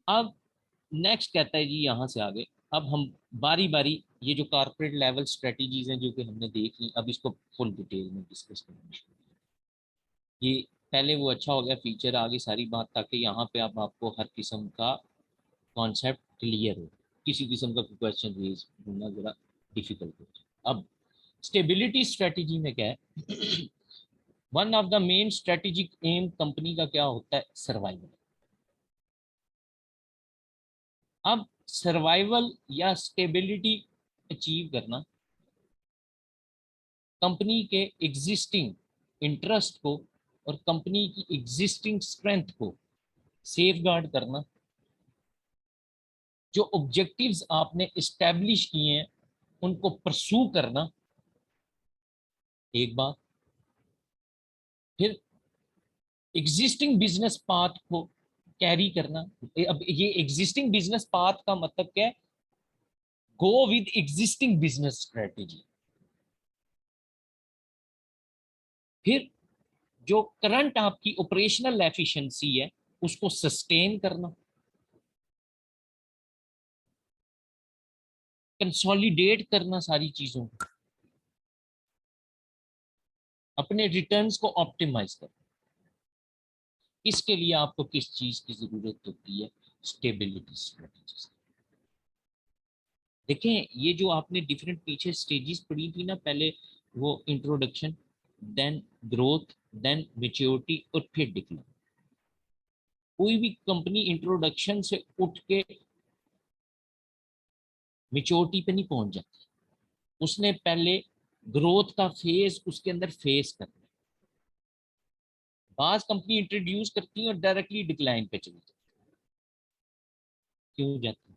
अब नेक्स्ट कहता है जी, यहाँ से आगे अब हम बारी बारी ये जो कारपोरेट लेवल स्ट्रेटजीज हैं जो कि हमने देख ली, अब इसको फुल डिटेल में डिस्कस करेंगे। ये पहले वो अच्छा हो गया फीचर आ गई सारी बात, ताकि यहाँ पे अब आपको हर किस्म का कॉन्सेप्ट क्लियर हो, किसी किस्म का क्वेश्चन रेज होना जरा डिफिकल्ट हो जाए। अब स्टेबिलिटी स्ट्रेटजी में क्या है? One of the main strategic aim company का क्या होता है? सर्वाइवल। अब सर्वाइवल या स्टेबिलिटी अचीव करना, कंपनी के एग्जिस्टिंग इंटरेस्ट को और कंपनी की एग्जिस्टिंग स्ट्रेंथ को सेफ गार्ड करना, जो ऑब्जेक्टिव्स आपने इस्टेब्लिश किए हैं उनको परसू करना, एक बात। फिर एग्जिस्टिंग बिजनेस पाथ को कैरी करना। अब ये एग्जिस्टिंग बिजनेस पाथ का मतलब क्या है? Go with existing business strategy. फिर जो करंट आपकी ऑपरेशनल एफिशिएंसी है उसको सस्टेन करना, कंसोलिडेट करना सारी चीजों को, अपने रिटर्न्स को ऑप्टिमाइज करना। इसके लिए आपको किस चीज की जरूरत होती है? Stability strategy. देखें, ये जो आपने डिफरेंट पीछे स्टेजेस पढ़ी थी ना, पहले वो introduction, then growth, then maturity और फिर डिक्लाइन। कोई भी कंपनी इंट्रोडक्शन से उठ के मेच्योरिटी पे नहीं पहुंच जाती। उसने पहले ग्रोथ का फेज उसके अंदर फेस करना है। बाज कंपनी इंट्रोड्यूस करती है और डायरेक्टली डिक्लाइन पे चली जाती है। क्यों जाती है?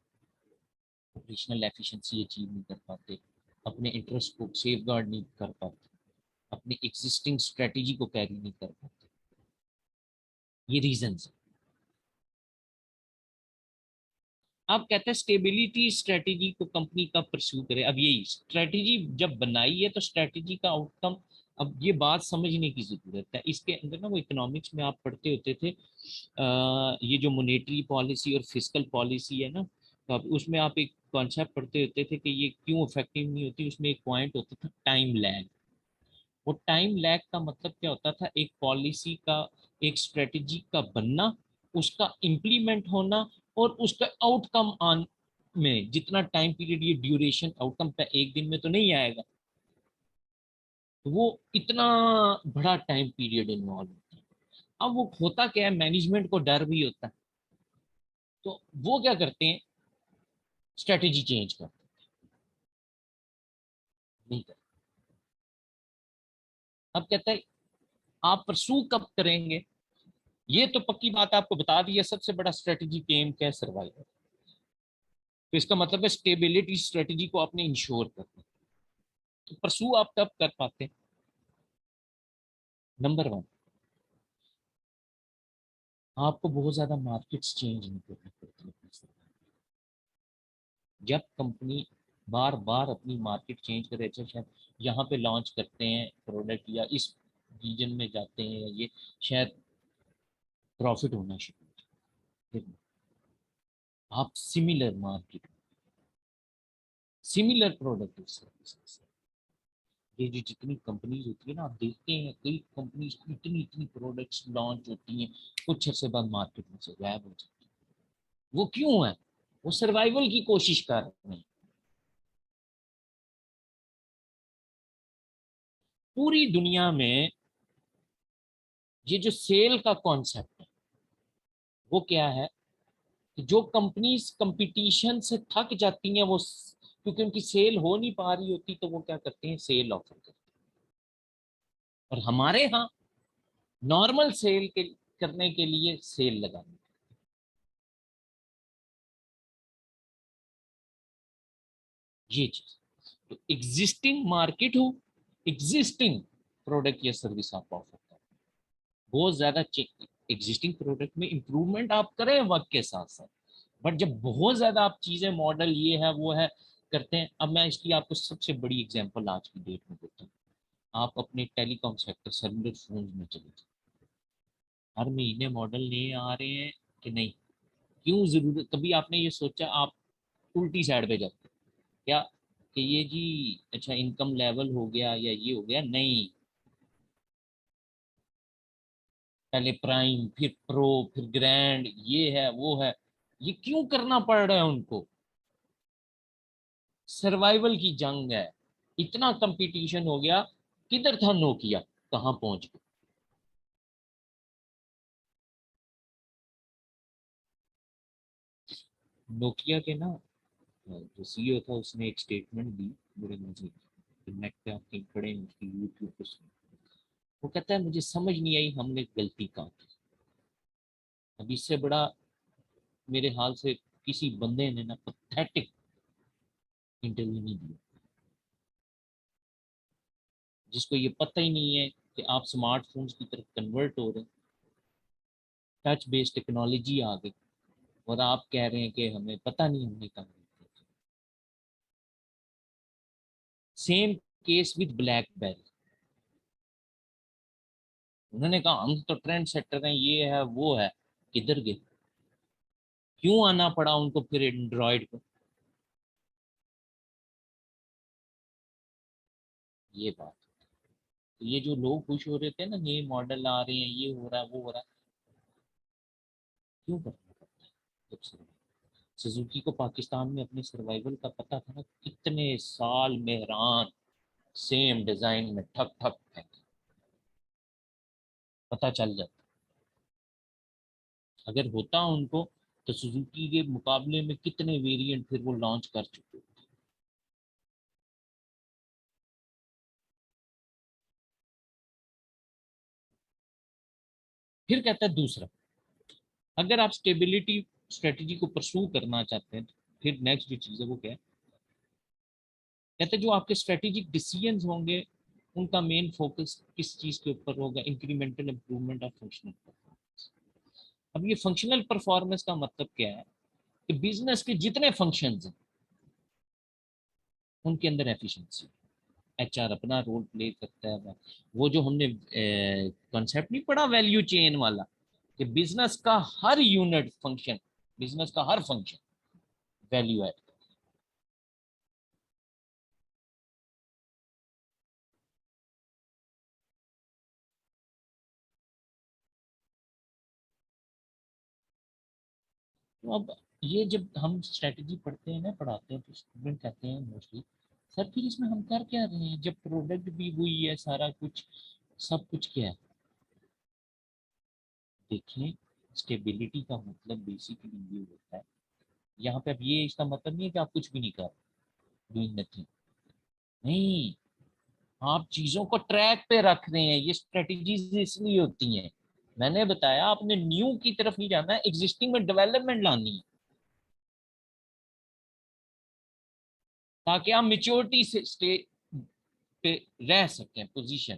ऑपरेशनल एफिशिएंसी अचीव नहीं कर पाते, अपने इंटरेस्ट को सेफ गार्ड नहीं कर पाते, अपनी एग्जिस्टिंग स्ट्रेटेजी को कैरी नहीं कर पाते। ये रीजन है। आप कहते हैं स्टेबिलिटी स्ट्रेटेजी को कंपनी का परस्यू करे। अब यही स्ट्रेटेजी जब बनाई है तो स्ट्रेटेजी का आउटकम, अब ये बात समझने की जरूरत है। इसके अंदर ना वो इकोनॉमिक्स में आप पढ़ते होते थे, ये जो मॉनेटरी पॉलिसी और फिस्कल पॉलिसी है ना, तो अब उसमें आप एक कॉन्सेप्ट पढ़ते होते थे कि ये क्यों इफेक्टिव नहीं होती। उसमें एक पॉइंट होता था टाइम लैग। वो टाइम लैग का मतलब क्या होता था? एक पॉलिसी का, एक स्ट्रेटजी का बनना, उसका इम्प्लीमेंट होना और उसका आउटकम आन में जितना टाइम पीरियड, ये ड्यूरेशन आउटकम पे एक दिन में तो नहीं आएगा। तो वो इतना बड़ा टाइम पीरियड इन्वॉल्व होता है। अब वो होता क्या है, मैनेजमेंट को डर भी होता है, तो वो क्या करते हैं, स्ट्रेटेजी चेंज करते नहीं करते। अब कहता है आप परसू कब करेंगे? ये तो पक्की बात आपको बता दी है, सबसे बड़ा स्ट्रेटेजी गेम क्या है, सर्वाइवल। तो इसका मतलब है स्टेबिलिटी स्ट्रेटेजी को आपने इंश्योर करना। तो परसू आप कब कर पाते हैं? नंबर वन, आपको बहुत ज्यादा मार्केट्स चेंज नहीं करनी पड़ती है। जब कंपनी बार बार अपनी मार्केट चेंज करे, अच्छा शायद यहाँ पे लॉन्च करते हैं प्रोडक्ट या इस रीजन में जाते हैं, या ये शायद प्रॉफिट होना शुरू हो जाए। फिर आप similar market, similar product services, ये जो जितनी कंपनीज होती है ना, आप देखते हैं कई कंपनीज इतनी इतनी प्रोडक्ट्स लॉन्च होती हैं, कुछ अर्से बाद मार्केट में से गायब हो जाती है। वो क्यों है? वो सर्वाइवल की कोशिश कर रहे हैं। पूरी दुनिया में ये जो सेल का कॉन्सेप्ट है, वो क्या है कि जो कंपनीज कंपटीशन से थक जाती हैं, वो क्योंकि उनकी सेल हो नहीं पा रही होती, तो वो क्या करते हैं, सेल ऑफर करते हैं। और हमारे यहाँ नॉर्मल सेल के करने के लिए सेल लगानी, ये चीज। तो एग्जिस्टिंग मार्केट हो, एग्जिस्टिंग प्रोडक्ट या सर्विस आप ऑफर करें, बहुत ज्यादा चेक एग्जिस्टिंग प्रोडक्ट में इंप्रूवमेंट आप करें वक्त के साथ साथ। बट जब बहुत ज्यादा आप चीजें, मॉडल ये है वो है करते हैं। अब मैं इसकी आपको सबसे बड़ी एग्जांपल आज की डेट में देता हूँ। आप अपने टेलीकॉम सेक्टर, सेलुलर फोन में चले जाए, हर महीने मॉडल नए आ रहे हैं कि नहीं? क्यों जरूरत? कभी आपने ये सोचा? आप उल्टी साइड पे जाते हैं क्या कि ये जी अच्छा इनकम लेवल हो गया या ये हो गया? नहीं, पहले प्राइम, फिर प्रो, फिर ग्रैंड, ये है वो है। ये क्यों करना पड़ रहा है उनको? सर्वाइवल की जंग है। इतना कंपटीशन हो गया। किधर था नोकिया, कहां पहुंच गया? नोकिया के ना जो सीईओ था, उसने एक स्टेटमेंट दी, बड़े मजे की, नेट पे आप कहीं पढ़े हैं, उसकी यूट्यूब पे सुने। वो कहता है मुझे समझ नहीं आई हमने गलती कहाँ की। अब इससे बड़ा मेरे हाल से किसी बंदे ने ना पथेटिक इंटरव्यू नहीं दिया, जिसको ये पता ही नहीं है कि आप स्मार्टफोन्स की तरफ कन्वर्ट हो रहे हैं, टच बेस्ड टेक्नोलॉजी आ गई, और आप कह रहे हैं कि हमें पता नहीं, हमने कहा। Same case with blackberry. उन्होंने कहा हम तो ट्रेंड सेटर हैं, ये है वो है। किधर गए? क्यों आना पड़ा उनको फिर एंड्रॉइड पर? ये बात। तो ये जो लोग खुश हो रहे थे ना, नए मॉडल आ रहे हैं, ये हो रहा है वो हो रहा है, क्यों करना पड़ता है? जब सुजुकी को पाकिस्तान में अपने सर्वाइवल का पता था ना, कितने साल मेहरान सेम डिजाइन में ठक ठक फेंके, पता चल जाता। अगर होता उनको, तो सुजुकी के मुकाबले में कितने वेरिएंट फिर वो लॉन्च कर चुके। फिर कहता है दूसरा, अगर आप स्टेबिलिटी स्ट्रेटजी को परस्यू करना चाहते हैं तो फिर नेक्स्ट जो चीज है वो क्या है, कहते हैं जो आपके स्ट्रेटेजिक डिसीजंस होंगे उनका मेन फोकस किस चीज के ऊपर होगा, incremental improvement of functional performance. अब ये फंक्शनल परफॉर्मेंस का मतलब क्या है कि बिजनेस के जितने फंक्शंस हैं उनके अंदर एफिशिएंसी, एचआर अपना रोल प्ले करता है। वो जो हमने कॉन्सेप्ट नहीं पढ़ा वैल्यू चेन वाला, कि बिजनेस का हर यूनिट फंक्शन, बिजनेस का हर फंक्शन वैल्यू ऐड। तो अब ये जब हम स्ट्रेटजी पढ़ते हैं ना, पढ़ाते हैं, तो स्टूडेंट कहते हैं मोस्टली, सर फिर इसमें हम कर क्या रहे हैं जब प्रोडक्ट भी हुई है, सारा कुछ सब कुछ क्या है। देखिए, स्टेबिलिटी का मतलब बेसिकली ये होता है, यहाँ पे अब ये इसका मतलब नहीं है कि आप कुछ भी नहीं कर, डूइंग नथिंग नहीं, आप चीजों को ट्रैक पे रख रहे हैं। ये स्ट्रेटजीज इसलिए होती हैं, मैंने बताया आपने न्यू की तरफ नहीं जाना है, एग्जिस्टिंग में डेवलपमेंट लानी है, ताकि आप मेच्योरिटी से स्टेज पे रह सकें पोजीशन।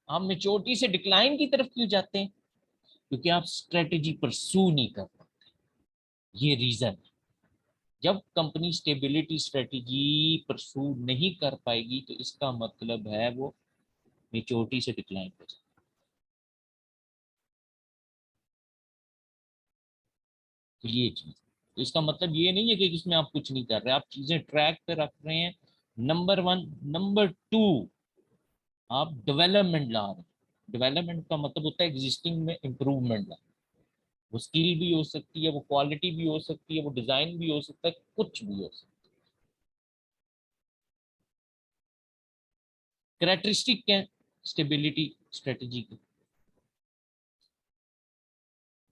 आप मेच्योरिटी से डिक्लाइन की तरफ क्यों जाते हैं, क्योंकि आप स्ट्रेटजी परसू नहीं कर पाते। ये रीजन है। जब कंपनी स्टेबिलिटी स्ट्रेटजी परसू नहीं कर पाएगी तो इसका मतलब है वो मेच्योरिटी से डिक्लाइन कर जाए। तो ये चीज, तो इसका मतलब ये नहीं है कि इसमें आप कुछ नहीं कर रहे, आप चीजें ट्रैक पे रख रहे हैं, नंबर वन। नंबर टू, आप डेवलपमेंट ला रहे हैं। डेवलपमेंट का मतलब होता है एग्जिस्टिंग में इंप्रूवमेंट ला, वो स्किल भी हो सकती है, वो क्वालिटी भी हो सकती है, वो डिजाइन भी हो सकता है, कुछ भी हो सकता है। कैरेक्टरिस्टिक क्या है स्टेबिलिटी स्ट्रेटजी की,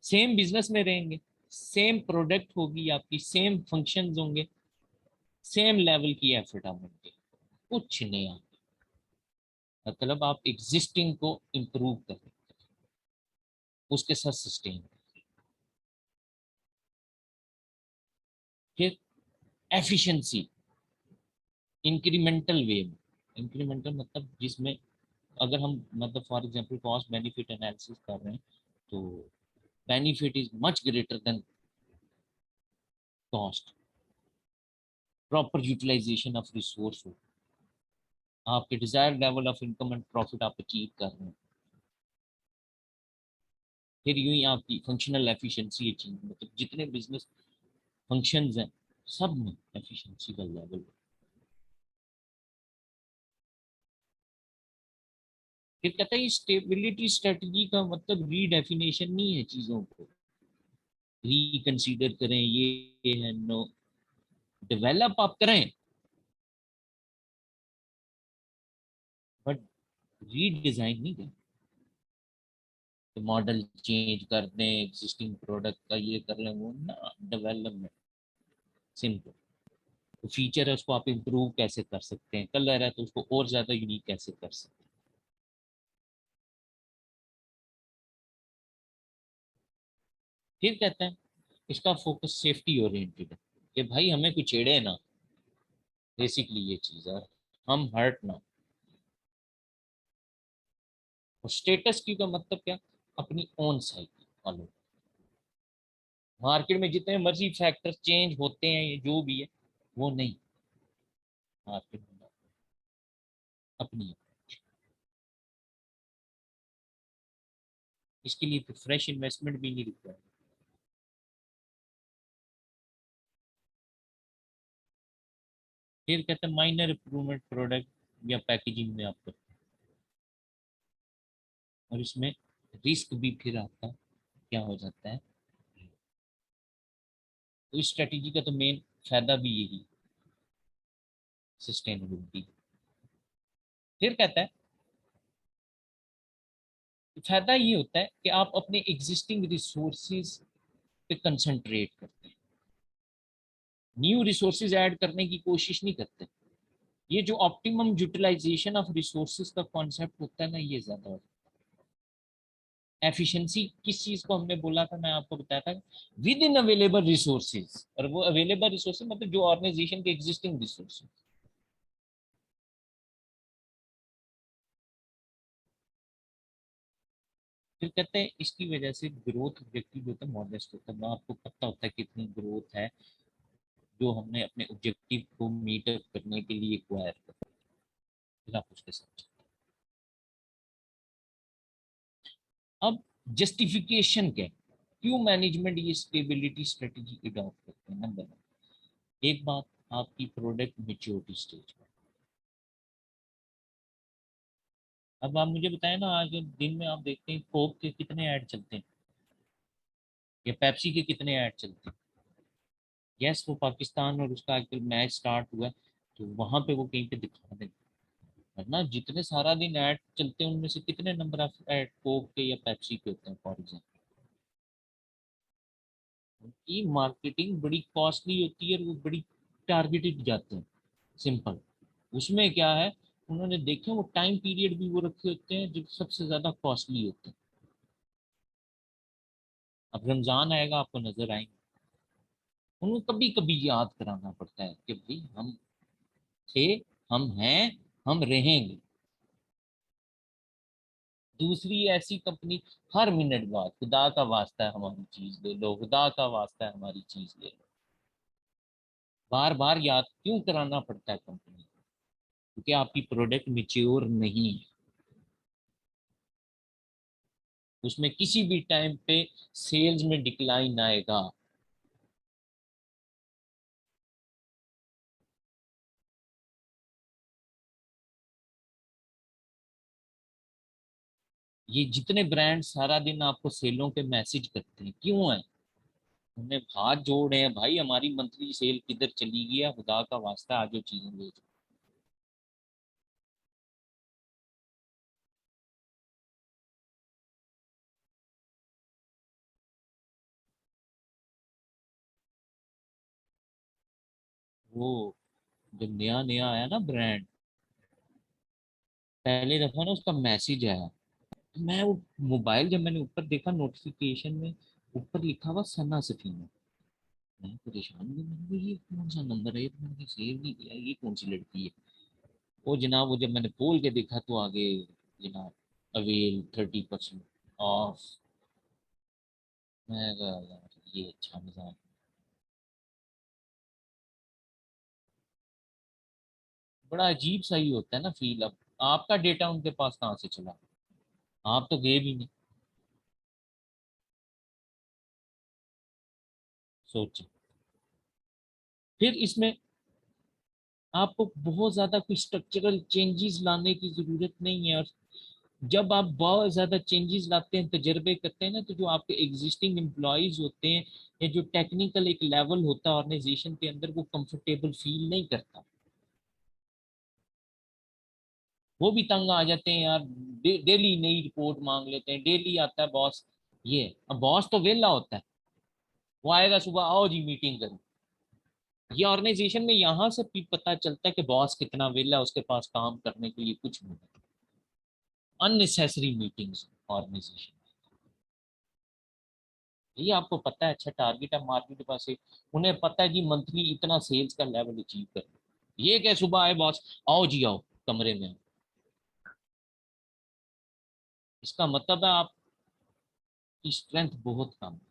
सेम बिजनेस में रहेंगे, सेम प्रोडक्ट होगी आपकी, सेम फंक्शंस होंगे, सेम लेवल की एफर्ट आप होंगे, कुछ नहीं। मतलब आप एग्जिस्टिंग को इम्प्रूव कर रहे हैं, उसके साथ सस्टेन। फिर एफिशिएंसी, इंक्रीमेंटल वे में। इंक्रीमेंटल मतलब जिसमें अगर हम मतलब for example cost benefit analysis कर रहे हैं तो benefit is much greater than cost, proper utilisation of resource हो, आपके desired level of income and profit आप अचीव कर रहे हैं। फिर यूं ही आपकी फंक्शनल एफिशिएंसी अचीव, मतलब जितने बिजनेस फंक्शंस हैं सब में एफिशिएंसी का लेवल। फिर कहता है स्टेबिलिटी स्ट्रेटजी का मतलब रीडेफिनेशन नहीं है, चीजों को रिकंसीडर करें, ये है नो, डेवलप आप करें बट रीडिजाइन नहीं करें। तो मॉडल चेंज कर दें, एग्जिस्टिंग प्रोडक्ट का ये कर लें, वो ना डेवलपमेंट सिंपल। तो फीचर है उसको आप इम्प्रूव कैसे कर सकते हैं, कलर है तो उसको और ज्यादा यूनिक कैसे कर सकते हैं। फिर कहते हैं इसका फोकस सेफ्टी ओरिएंटेड है, कि भाई हमें कुछ छेड़े ना, बेसिकली ये चीज है, हम हर्ट ना। और स्टेटस की का मतलब क्या, अपनी ओन साइकिल फॉलो। मार्केट में जितने मर्जी फैक्टर चेंज होते हैं, ये जो भी है वो नहीं, मार्केट में अपनी। इसके लिए फ्रेश इन्वेस्टमेंट भी नहीं रिक्वायर्ड। फिर कहते हैं माइनर इम्प्रूवमेंट प्रोडक्ट या पैकेजिंग में आप करते हैं, और इसमें रिस्क भी फिर आपका क्या हो जाता है। तो इस स्ट्रेटेजी का तो मेन फायदा भी यही, सस्टेनेबिलिटी। फिर कहता है फायदा ये होता है कि आप अपने एग्जिस्टिंग रिसोर्सेज पे कंसंट्रेट करते हैं, न्यू रिसोर्सेज ऐड करने की कोशिश नहीं करते। ये जो ऑप्टिमम यूटिलाइजेशन ऑफ रिसोर्सेज का कॉन्सेप्ट होता है ना, ये ज्यादा होता है। एफिशिएंसी किस चीज को हमने बोला था, मैं आपको बताया था, विद इन अवेलेबल रिसोर्सेज, और वो अवेलेबल रिसोर्सेज मतलब जो ऑर्गेनाइजेशन के एग्जिस्टिंग रिसोर्सेज। फिर कहते हैं इसकी वजह से ग्रोथ ऑब्जेक्टिव होता है मॉडेस्ट होता है, मतलब आपको पता होता है कितनी ग्रोथ है जो हमने अपने ऑब्जेक्टिव को मीट अप करने के लिए एक्वायर कर, फिर आप उसके साथ चलते हैं। अब जस्टिफिकेशन क्या है, क्यों मैनेजमेंट ये स्टेबिलिटी स्ट्रेटेजी अडॉप्ट करते हैं? नंबर वन, एक बात, आपकी प्रोडक्ट मेच्योरिटी स्टेज पर। अब आप मुझे बताएं ना, आज दिन में आप देखते हैं कोक के कितने ऐड चलते हैं या पेप्सी के कितने ऐड चलते हैं। यस, वो पाकिस्तान और उसका आजकल मैच स्टार्ट हुआ है, तो वहां पे वो कहीं पे दिखा दें, वरना जितने सारा दिन ऐड चलते हैं उनमें से कितने नंबर ऑफ ऐड कोक के या पेप्सी के होते हैं फॉर एग्जाम्पल। उनकी मार्केटिंग बड़ी कॉस्टली होती है और वो बड़ी टारगेटेड जाते हैं। सिंपल, उसमें क्या है, उन्होंने देखे वो टाइम पीरियड भी वो रखे होते हैं जो सबसे ज्यादा कॉस्टली होते हैं। अब रमजान आएगा, आपको नजर आएंगे, उनको कभी कभी याद कराना पड़ता है कि भाई हम थे, हम हैं, हम रहेंगे। दूसरी ऐसी कंपनी हर मिनट बाद, खुदा का वास्ता है हमारी चीज ले लो, खुदा का वास्ता है हमारी चीज ले लो, बार बार याद क्यों कराना पड़ता है कंपनी? क्योंकि आपकी प्रोडक्ट मिच्योर नहीं है, उसमें किसी भी टाइम पे सेल्स में डिक्लाइन आएगा। ये जितने ब्रांड सारा दिन आपको सेलों के मैसेज करते हैं, क्यों है? उन्हें हाथ जोड़े हैं भाई, हमारी मंथली सेल किधर चली गई है, खुदा का वास्ता आज जो चीजें ले जाओ। वो जब नया नया आया ना ब्रांड, पहले दफा ना उसका मैसेज आया, तो मैं वो मोबाइल जब मैंने ऊपर देखा नोटिफिकेशन में, ऊपर लिखा हुआ सना सफीना। मैं परेशान हूँ, मैंने कहा, ये कौन सा नंबर है, ये तो मैंने सेव नहीं किया, ये कौन सी लड़की है? वो जनाब, वो जब मैंने खोल के देखा तो आगे जनाब अवेल 30% ऑफ। मैं कहा यार ये अच्छा मजाक। बड़ा अजीब सा ही होता है ना फील। अब आपका डेटा उनके पास कहाँ से चला, आप तो गए भी नहीं। सोचिए, फिर इसमें आपको बहुत ज्यादा कोई स्ट्रक्चरल चेंजेस लाने की जरूरत नहीं है। और जब आप बहुत ज्यादा चेंजेस लाते हैं, तजर्बे करते हैं ना, तो जो आपके एग्जिस्टिंग एम्प्लॉयज होते हैं या जो टेक्निकल एक लेवल होता है ऑर्गेनाइजेशन के अंदर, वो कंफर्टेबल फील नहीं करता। वो भी तंग आ जाते हैं यार, डेली नई रिपोर्ट मांग लेते हैं, डेली आता है बॉस। ये अब बॉस तो वेला होता है, वो आएगा सुबह, आओ जी मीटिंग करो। ये ऑर्गेनाइजेशन में यहाँ से भी पता चलता है कि बॉस कितना वेला है, उसके पास काम करने के लिए कुछ नहीं। अननेसेसरी मीटिंग्स ऑर्गेनाइजेशन, ये आपको पता है, अच्छा टारगेट है मार्केट के पास से, उन्हें पता है कि मंथली इतना सेल्स का लेवल अचीव कर, ये क्या सुबह आए बॉस, आओ जी आओ कमरे में आओ। इसका मतलब है आपकी स्ट्रेंथ बहुत कम है।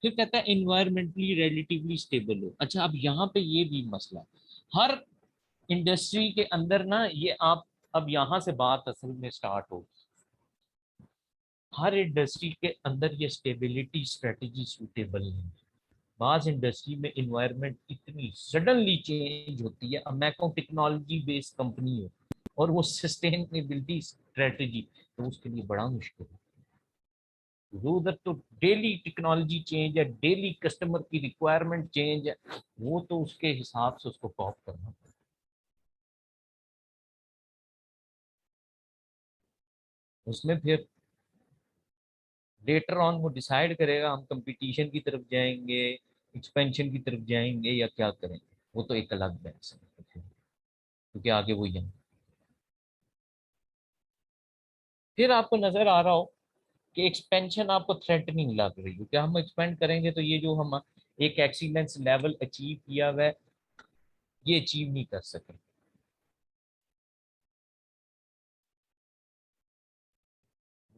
फिर कहता है एनवायरमेंटली रिलेटिवली स्टेबल हो। अच्छा, अब यहाँ पे ये भी मसला है, हर इंडस्ट्री के अंदर ना ये आप, अब यहाँ से बात असल में स्टार्ट होगी, हर इंडस्ट्री के अंदर ये स्टेबिलिटी स्ट्रेटेजी सूटेबल नहीं है। बाज इंडस्ट्री में इन्वायरमेंट इतनी सडनली चेंज होती है, अब मैं कहूँ टेक्नोलॉजी बेस्ड कंपनी हो और वो सस्टेनेबिलिटी स्ट्रेटेजी, तो उसके लिए बड़ा मुश्किल है। वो उधर तो डेली टेक्नोलॉजी चेंज है, डेली कस्टमर की रिक्वायरमेंट चेंज है, वो तो उसके हिसाब से उसको कॉप करना पड़ेगा। उसमें फिर लेटर ऑन वो डिसाइड करेगा हम कंपटीशन की तरफ जाएंगे, एक्सपेंशन की तरफ जाएंगे या क्या करेंगे, वो तो एक अलग बहस है। क्योंकि आगे वही है। फिर आपको नजर आ रहा हो कि एक्सपेंशन आपको थ्रेटनिंग लग रही है कि हम एक्सपेंड करेंगे तो ये जो हम एक एक्सीलेंस लेवल अचीव किया हुआ है ये अचीव नहीं कर सके।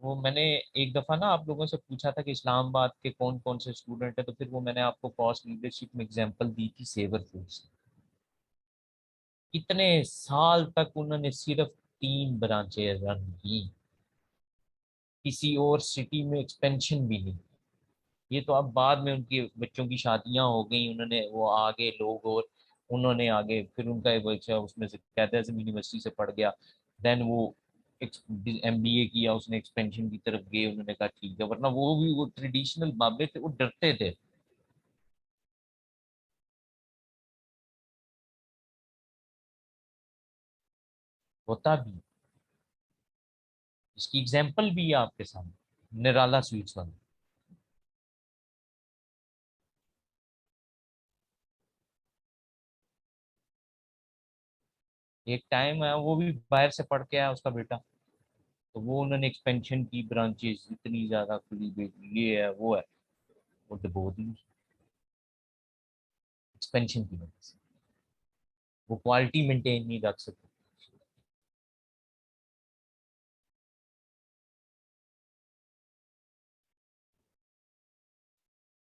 वो मैंने एक दफा ना आप लोगों से पूछा था कि इस्लामाबाद के कौन कौन से स्टूडेंट है, तो फिर वो मैंने आपको कॉस्ट लीडरशिप में एग्जांपल दी थी सेवर फूड्स। कितने साल तक उन्होंने सिर्फ 3 ब्रांचें रन की, किसी और सिटी में एक्सपेंशन भी नहीं। ये तो अब बाद में उनके बच्चों की शादियां हो गई, उन्होंने वो आगे लोग और उन्होंने आगे फिर उनका एक बच्चा उसमें से कहते हैं यूनिवर्सिटी से पढ़ गया, देन वो एमबीए किया, उसने एक्सपेंशन की तरफ गए, उन्होंने कहा ठीक है, वरना वो भी वो ट्रेडिशनल बाबे थे, वो डरते थे। होता भी, इसकी एग्जाम्पल भी है आपके सामने, निराला स्वीट्स वाला। एक टाइम है वो भी बाहर से पढ़ के आया उसका बेटा, तो वो उन्होंने एक्सपेंशन की, ब्रांचेस इतनी ज्यादा खुली, ये है वो है, वो डबो दी एक्सपेंशन की वजह से। वो क्वालिटी मेंटेन नहीं रख सकते।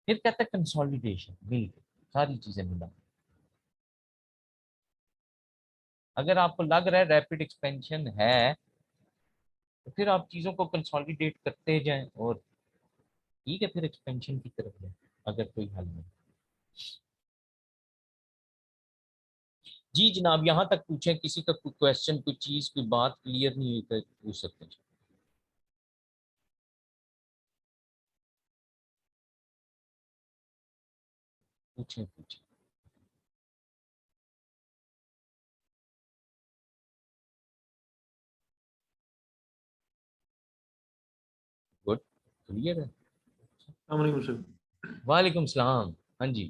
फिर कहता है कंसोलिडेशन, बिल्कुल सारी चीजें मिला। अगर आपको लग रहा है रैपिड एक्सपेंशन है तो फिर आप चीजों को कंसोलिडेट करते जाएं और ठीक है फिर एक्सपेंशन की तरफ जाएं, अगर कोई हल नहीं। जी जनाब, यहाँ तक पूछें, किसी का कोई क्वेश्चन, कोई चीज, कोई बात क्लियर नहीं हुई तो पूछ सकते हैं। पूछें पूछें। गुड, क्लियर है। अस्सलाम सर। वालेकुम सलाम। हाँ जी।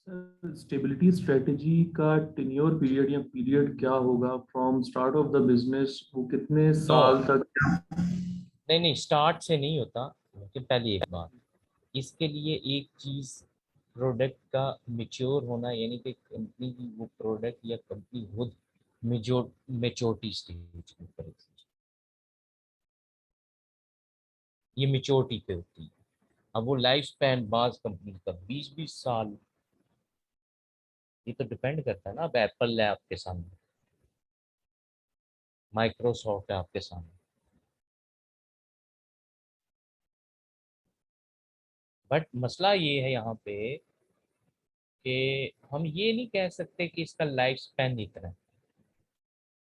सर स्टेबिलिटी स्ट्रेटजी का टेन्योर पीरियड या पीरियड क्या होगा from start of the business, वो कितने नो, साल तक? नहीं नहीं, स्टार्ट से नहीं होता। लेकिन पहली एक बात, इसके लिए एक चीज, प्रोडक्ट का मेच्योर होना, यानी कि कंपनी की वो प्रोडक्ट या कंपनी खुद मेच्योरिटी स्टेज के ऊपर है। ये मेच्योरिटी पे होती है। अब वो लाइफ स्पैन बाज कंपनी का 20-20 साल, ये तो डिपेंड करता है ना। अब एप्पल है आपके सामने, माइक्रोसॉफ्ट है आपके सामने, बट मसला ये है यहाँ पे कि हम ये नहीं कह सकते कि इसका लाइफ स्पैन इतना है।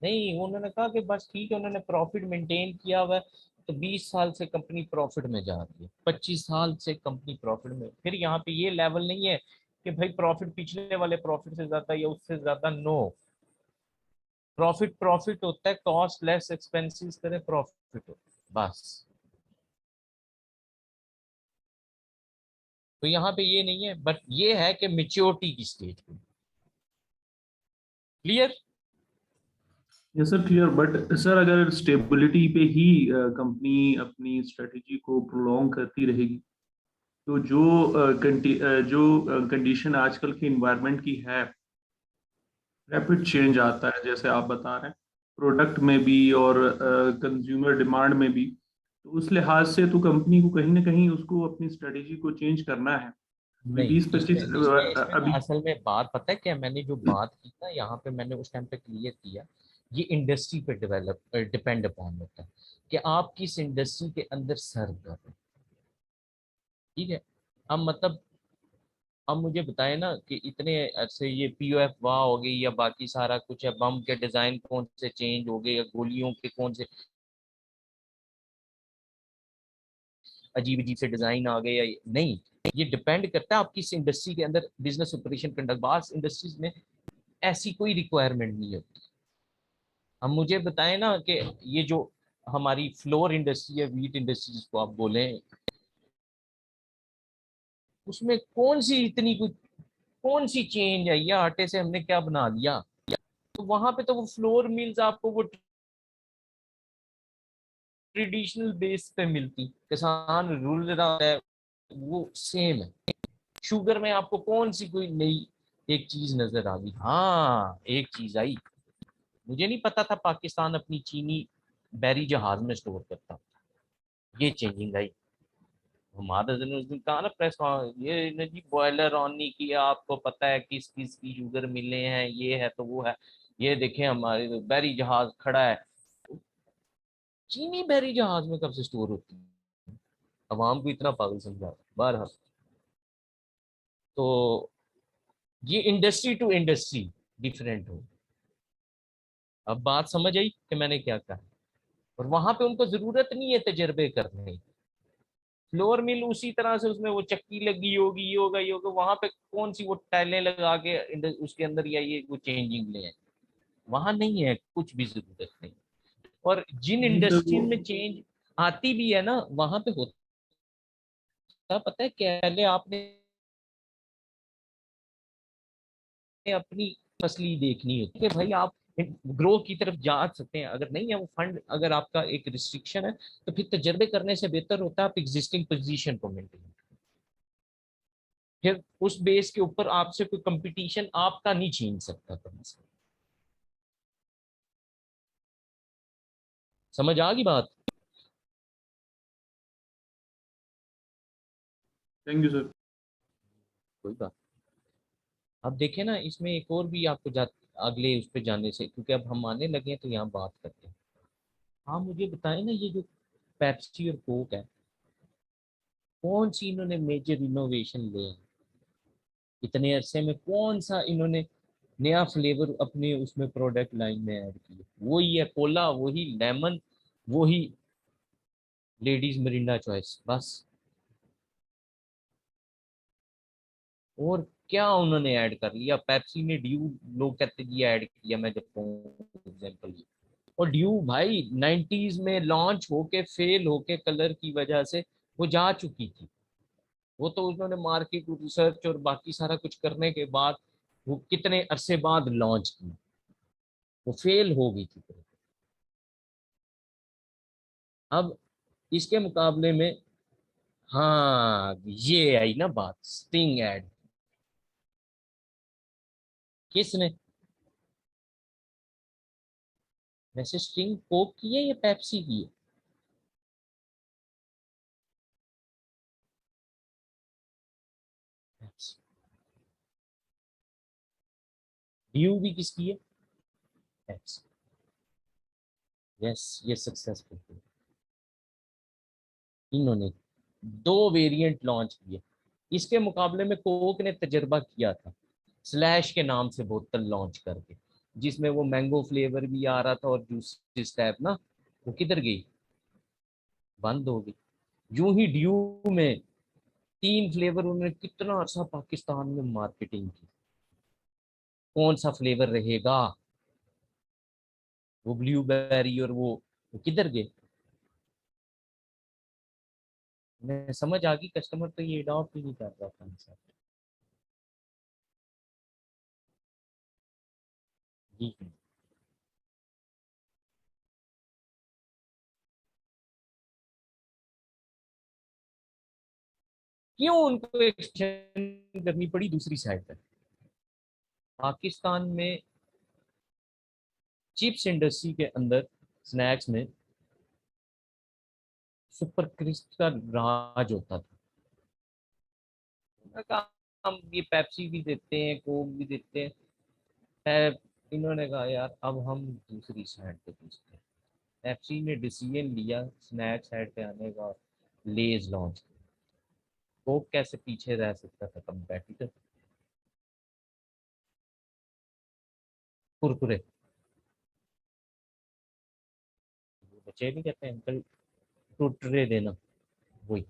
नहीं, उन्होंने कहा कि बस ठीक है, उन्होंने प्रॉफिट मेंटेन किया हुआ है, तो 20 साल से कंपनी प्रॉफिट में जा रही है, 25 साल से कंपनी प्रॉफिट में। फिर यहाँ पे ये लेवल नहीं है कि भाई प्रॉफिट पिछले वाले प्रॉफिट से ज्यादा या उससे ज्यादा, नो। प्रॉफिट प्रॉफिट होता है, कॉस्ट लेस एक्सपेंसेस करें प्रॉफिट हो, बस। तो यहाँ पे ये नहीं है, बट ये है कि मेच्योरिटी की स्टेज पे। Clear? Yes sir, clear. But sir अगर स्टेबिलिटी पे ही कंपनी अपनी स्ट्रेटजी को प्रोलॉन्ग करती रहेगी, तो जो कंडीशन आजकल की इन्वायरमेंट की है, रैपिड चेंज आता है जैसे आप बता रहे हैं, प्रोडक्ट में भी और कंज्यूमर डिमांड में भी, तो उस लिहाज से तो कंपनी को कहीं ना कहीं उसको अपनी स्ट्रेटेजी को चेंज करना है। अभी नहीं, बीस इसमें पच्चीस इसमें इसमें ना अभी। असल में बात पता है क्या, मैंने जो बात की ना यहाँ पे, मैंने उस टाइम पे क्लियर किया, ये इंडस्ट्री पे डेवलप डिपेंड अपॉन होता है कि आप किस इंडस्ट्री के अंदर सर्व कर रहे हैं। ठीक है। अब मतलब, अब मुझे बताए ना कि इतने ऐसे ये पीओएफ वाह हो गई या बाकी सारा कुछ है, बम के डिजाइन कौन से चेंज हो गए या गोलियों के कौन से अजीब अजीब से डिजाइन आ गए, या नहीं, ये डिपेंड करता है आप किस इंडस्ट्री के अंदर बिजनेस ऑपरेशन कंडक्ट। बास इंडस्ट्रीज में ऐसी कोई रिक्वायरमेंट नहीं होती। हम मुझे बताएं ना कि ये जो हमारी फ्लोर इंडस्ट्री है, वीट इंडस्ट्री जिसको आप बोले, उसमें कौन सी इतनी कुछ, कौन सी चेंज आई है, आटे से हमने क्या बना लिया? तो वहां पे तो वो फ्लोर मिल्स आपको वो ट्रेडिशनल बेस पे मिलती, किसान रूल रहा है, वो सेम है। शुगर में आपको कौन सी कोई नई एक चीज नजर आ गई? हाँ, एक चीज आई, मुझे नहीं पता था पाकिस्तान अपनी चीनी बैरी जहाज में स्टोर करता, ये चेंजिंग आई। हमारे ने उस दिन कहा ना प्रेस, ये ने जी बॉयलर ऑन नहीं किया, आपको पता है किस किस की शुगर मिले हैं, ये है तो वो है, ये देखें हमारे तो बैरी जहाज खड़ा है। चीनी बैरी जहाज में कब से स्टोर होती है? अवाम को इतना पागल समझा। बहरहाल, तो ये इंडस्ट्री टू इंडस्ट्री डिफरेंट हो। अब बात समझ आई कि मैंने क्या कहा? और वहां पे उनको जरूरत नहीं है तजर्बे करने की। फ्लोर मिल उसी तरह से उसमें वो चक्की लगी होगी, ये होगा, वहां पे कौन सी वो टाइलें लगा के उसके अंदर या ये वो चेंजिंग ले आए? वहां नहीं है, कुछ भी जरूरत नहीं। और जिन नहीं सर इंडस्ट्री वो में चेंज आती भी है ना, वहां पे होता पता है क्या, पहले आपने अपनी फसली देखनी होती है कि भाई आप ग्रो की तरफ जा सकते हैं। अगर नहीं है वो फंड, अगर आपका एक रिस्ट्रिक्शन है, तो फिर तजर्बे करने से बेहतर होता है आप एग्जिस्टिंग पोजीशन को मेंटेन, फिर उस बेस के ऊपर आपसे कोई कंपटीशन आपका नहीं छीन सकता कभी से। समझ आ गई बात? Thank you sir. कोई बात। अब देखें ना, इसमें एक और भी आपको अगले उस पर जाने से, क्योंकि अब हम आने लगे हैं तो यहाँ बात करते हैं। हाँ, मुझे बताएं ना, ये जो पेप्सी और कोक है, कौन सी इन्होंने मेजर इनोवेशन ले हैं इतने अरसे में? कौन सा इन्होंने नया फ्लेवर अपने उसमें प्रोडक्ट लाइन में ऐड किया? वही है कोला, वही लेमन, वही लेडीज मिरिंडा चॉइस, बस। और क्या उन्होंने ऐड कर लिया? पेप्सी ने ड्यू, लोग कहते जी ऐड किया, मैं जब एग्जाम्पल, और ड्यू भाई 90s में लॉन्च होके फेल होके कलर की वजह से वो जा चुकी थी। वो तो उन्होंने मार्केट रिसर्च और बाकी सारा कुछ करने के बाद वो कितने अरसे बाद लॉन्च की, वो फेल हो गई थी पूरी। अब इसके मुकाबले में, हाँ ये आई ना बात, स्टिंग एड। किसने? वैसे स्टिंग कोक की है या पेप्सी की है? ड्यू भी किसकी है? पेप्सी। यस, ये सक्सेसफुल थी। इन्होंने दो वेरिएंट लॉन्च किए। इसके मुकाबले में कोक ने तजर्बा किया था स्लैश के नाम से बोतल लॉन्च करके, जिसमें वो मैंगो फ्लेवर भी आ रहा था और जूस टाइप ना, वो किधर गई? बंद हो गई। यूं ही ड्यू में तीन फ्लेवर उन्होंने कितना अर्सा पाकिस्तान में मार्केटिंग की, कौन सा फ्लेवर रहेगा? वो ब्लूबेरी और वो किधर गए? मैं समझ आ गई, कस्टमर तो ये अडॉप्ट ही नहीं कर रहा था। जी। क्यों उनको एक्सटेंड करनी पड़ी दूसरी साइड पर? पाकिस्तान में चिप्स इंडस्ट्री के अंदर स्नैक्स में सुपर क्रिस्प का राज होता था। उन्होंने कहा हम ये पेप्सी भी देते हैं, कोक भी देते हैं, इन्होंने कहा यार अब हम दूसरी साइड पे पूछते हैं। पेप्सी ने डिसीजन लिया स्नैक्स साइड पे आने का, लेज लॉन्च किया। कोक कैसे पीछे रह सकता था कंपेटिटर? कुरकुरे, बच्चे नहीं कहते अंकल टुटरे देना, वही।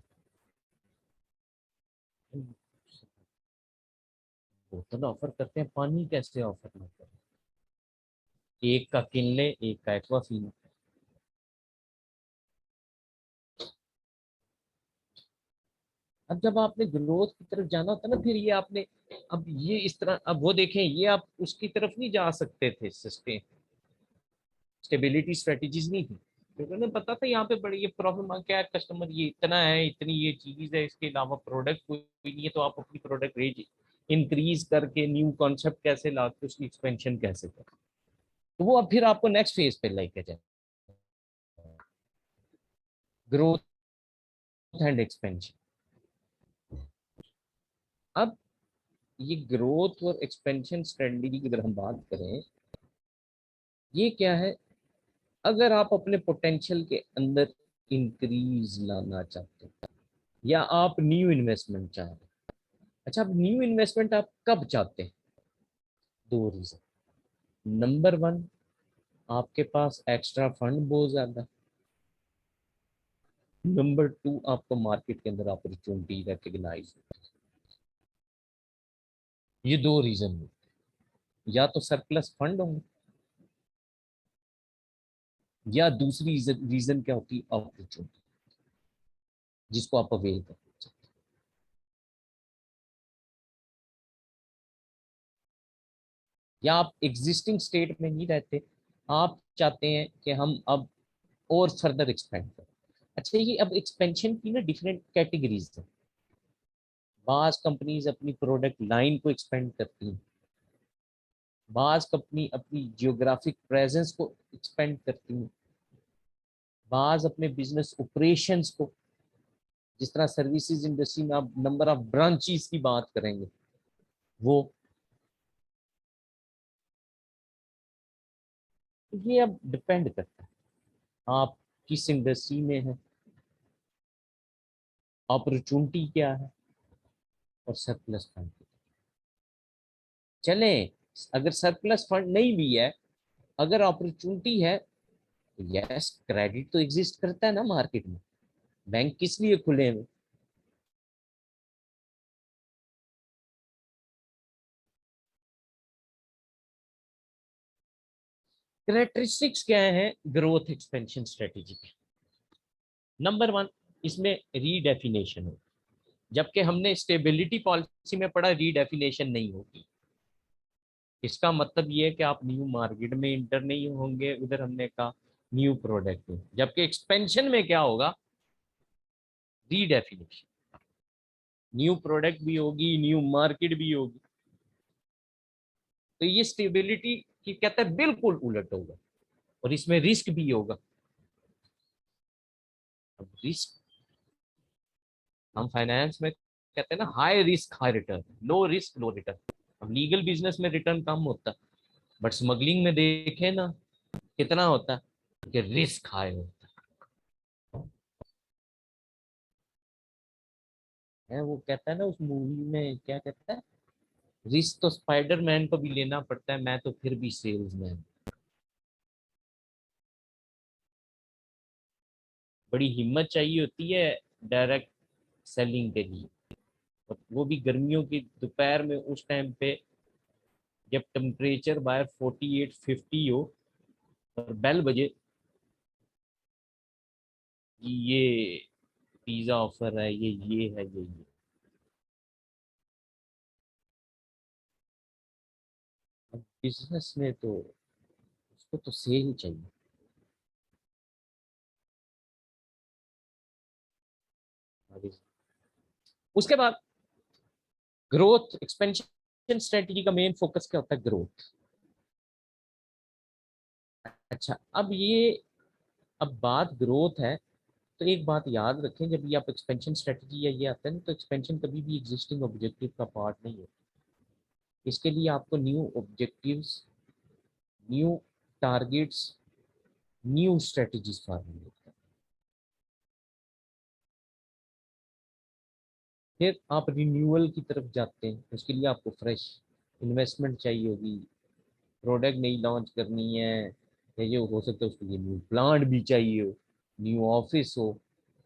बोतल ऑफर करते हैं, पानी कैसे ऑफर ना करें? एक का किनले, एक का एक्वाफीना। अब जब आपने ग्रोथ की तरफ जाना होता है ना, फिर ये आपने अब ये इस तरह, अब वो देखें, ये आप उसकी तरफ नहीं जा सकते थे, स्टेबिलिटी स्ट्रेटजीज नहीं थी, क्योंकि उन्हें पता था यहाँ पे बड़ी ये प्रॉब्लम आ क्या है, कस्टमर ये इतना है, इतनी ये चीज है, इसके अलावा प्रोडक्ट कोई नहीं है, तो आप अपनी प्रोडक्ट रेंज इंक्रीज करके न्यू कॉन्सेप्ट कैसे लाते, उसकी एक्सपेंशन कैसे करें, तो वो अब फिर आपको नेक्स्ट फेज पे लेके जाए, ग्रोथ एंड एक्सपेंशन। अब ये ग्रोथ और एक्सपेंशन स्ट्रेटजी की अगर हम बात करें, ये क्या है, अगर आप अपने पोटेंशियल के अंदर इंक्रीज लाना चाहते हैं, या आप न्यू इन्वेस्टमेंट चाह रहे हैं। अच्छा, अब न्यू इन्वेस्टमेंट आप कब चाहते हैं? दो रीजन। नंबर वन, आपके पास एक्स्ट्रा फंड बहुत ज्यादा। नंबर टू, आपको मार्केट के अंदर अपॉर्चुनिटी रिकग्नाइज। ये दो रीजन होते हैं, या तो सरप्लस फंड होंगे, या दूसरी रीजन क्या होती है, अपॉर्चुनिटी, जिसको आप अवेल कर, या आप एग्जिस्टिंग स्टेट में नहीं रहते, आप चाहते हैं कि हम अब और फर्दर एक्सपेंड करें। अच्छा, ये अब एक्सपेंशन की ना डिफरेंट कैटेगरीज है। बाज कंपनीज अपनी प्रोडक्ट लाइन को एक्सपेंड करती हैं, बाज कंपनी अपनी जियोग्राफिक प्रेजेंस को एक्सपेंड करती हैं, बाज अपने बिजनेस ऑपरेशंस को, जिस तरह सर्विसेज इंडस्ट्री में आप नंबर ऑफ ब्रांचेस की बात करेंगे, वो ये अब डिपेंड करता है आप किस इंडस्ट्री में हैं, अपॉर्चुनिटी क्या है, और सरप्लस फंड। चले, अगर सरप्लस फंड नहीं भी है, अगर अपॉर्चुनिटी है, यस, क्रेडिट तो एग्जिस्ट करता है ना मार्केट में, बैंक किस लिए खुले हैं? कैरेक्टरिस्टिक्स क्या है ग्रोथ एक्सपेंशन स्ट्रेटेजी के? नंबर वन, इसमें रीडेफिनेशन हो, जबकि हमने स्टेबिलिटी पॉलिसी में पढ़ा रीडेफिनेशन नहीं होगी। इसका मतलब ये है कि आप न्यू मार्केट में इंटर नहीं होंगे, उधर हमने कहा न्यू प्रोडक्ट में, जबकि एक्सपेंशन में क्या होगा, रीडेफिनेशन, न्यू प्रोडक्ट भी होगी, न्यू मार्केट भी होगी। तो ये स्टेबिलिटी की कहते हैं बिल्कुल उलट होगा, और इसमें रिस्क भी होगा। अब रिस्क, हम फाइनेंस में कहते हैं ना, high risk high return, low risk low return. अब लीगल बिजनेस में रिटर्न कम होता है, बट स्मगलिंग में देखे ना कितना होता है, कि रिस्क हाई होता है। वो कहता है ना, उस मूवी में क्या कहता है, रिस्क तो स्पाइडरमैन को भी लेना पड़ता है, मैं तो फिर भी सेल्समैन। बड़ी हिम्मत चाहिए होती है डायरेक्ट सेलिंग के लिए, और वो भी गर्मियों की दोपहर में, उस टाइम पे जब टेम्परेचर बाहर 48-50 हो, और बेल बजे कि ये पिज्जा ऑफर है, ये है, ये अब बिजनेस में तो उसको तो सेल चाहिए। उसके बाद ग्रोथ एक्सपेंशन स्ट्रेटजी का मेन फोकस क्या होता है, ग्रोथ। अच्छा, अब बात ग्रोथ है, तो एक बात याद रखें, जब ये आप एक्सपेंशन स्ट्रेटजी या ये आता है ना, तो एक्सपेंशन कभी भी एग्जिस्टिंग ऑब्जेक्टिव का पार्ट नहीं है। इसके लिए आपको new objectives, new targets, new strategies formulate करना। फिर आप रिन्यूअल की तरफ जाते हैं, उसके लिए आपको फ्रेश इन्वेस्टमेंट चाहिए होगी, प्रोडक्ट नई लॉन्च करनी है, या ये हो सकता है उसके लिए न्यू प्लांट भी चाहिए हो, न्यू ऑफिस हो,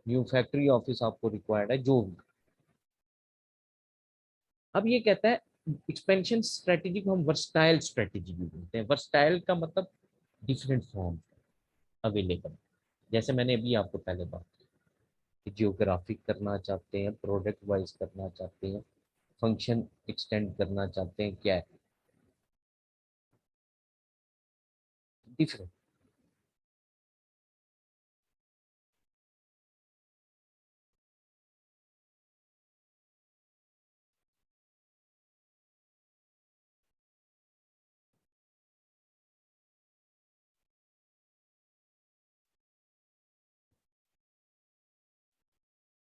न्यू फैक्ट्री ऑफिस आपको रिक्वायर्ड है, जो भी। अब ये कहता है, एक्सपेंशन स्ट्रेटेजी को हम वर्सटाइल स्ट्रेटेजी भी बोलते हैं। वर्सटाइल का मतलब डिफरेंट फॉर्म अवेलेबल, जैसे मैंने अभी आपको पहले बात की। जियोग्राफिक करना चाहते हैं, प्रोडक्ट वाइज करना चाहते हैं, फंक्शन एक्सटेंड करना चाहते हैं, क्या है डिफरेंट।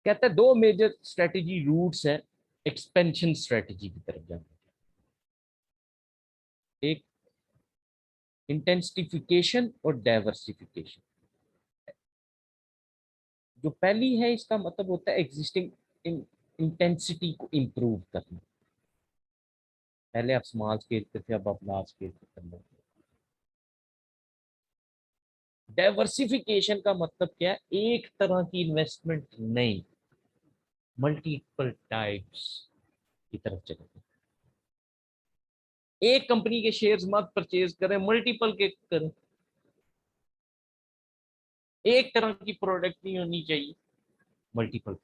कहते हैं दो मेजर स्ट्रेटेजी रूट्स है एक्सपेंशन स्ट्रेटेजी की तरफ जाने के। एक इंटेंसिफिकेशन और डाइवर्सिफिकेशन। जो पहली है इसका मतलब होता है एग्जिस्टिंग इंटेंसिटी को इंप्रूव करना। पहले आप स्मॉल स्केल पे थे, अब आप लार्ज स्केल पे कर रहे। डाइवर्सिफिकेशन का मतलब क्या है, एक तरह की इन्वेस्टमेंट नहीं, मल्टीपल टाइप्स की तरफ चले गए। एक कंपनी के शेयर्स मत परचेज करें, मल्टीपल के करें। एक तरह की प्रोडक्ट नहीं होनी चाहिए, मल्टीपल।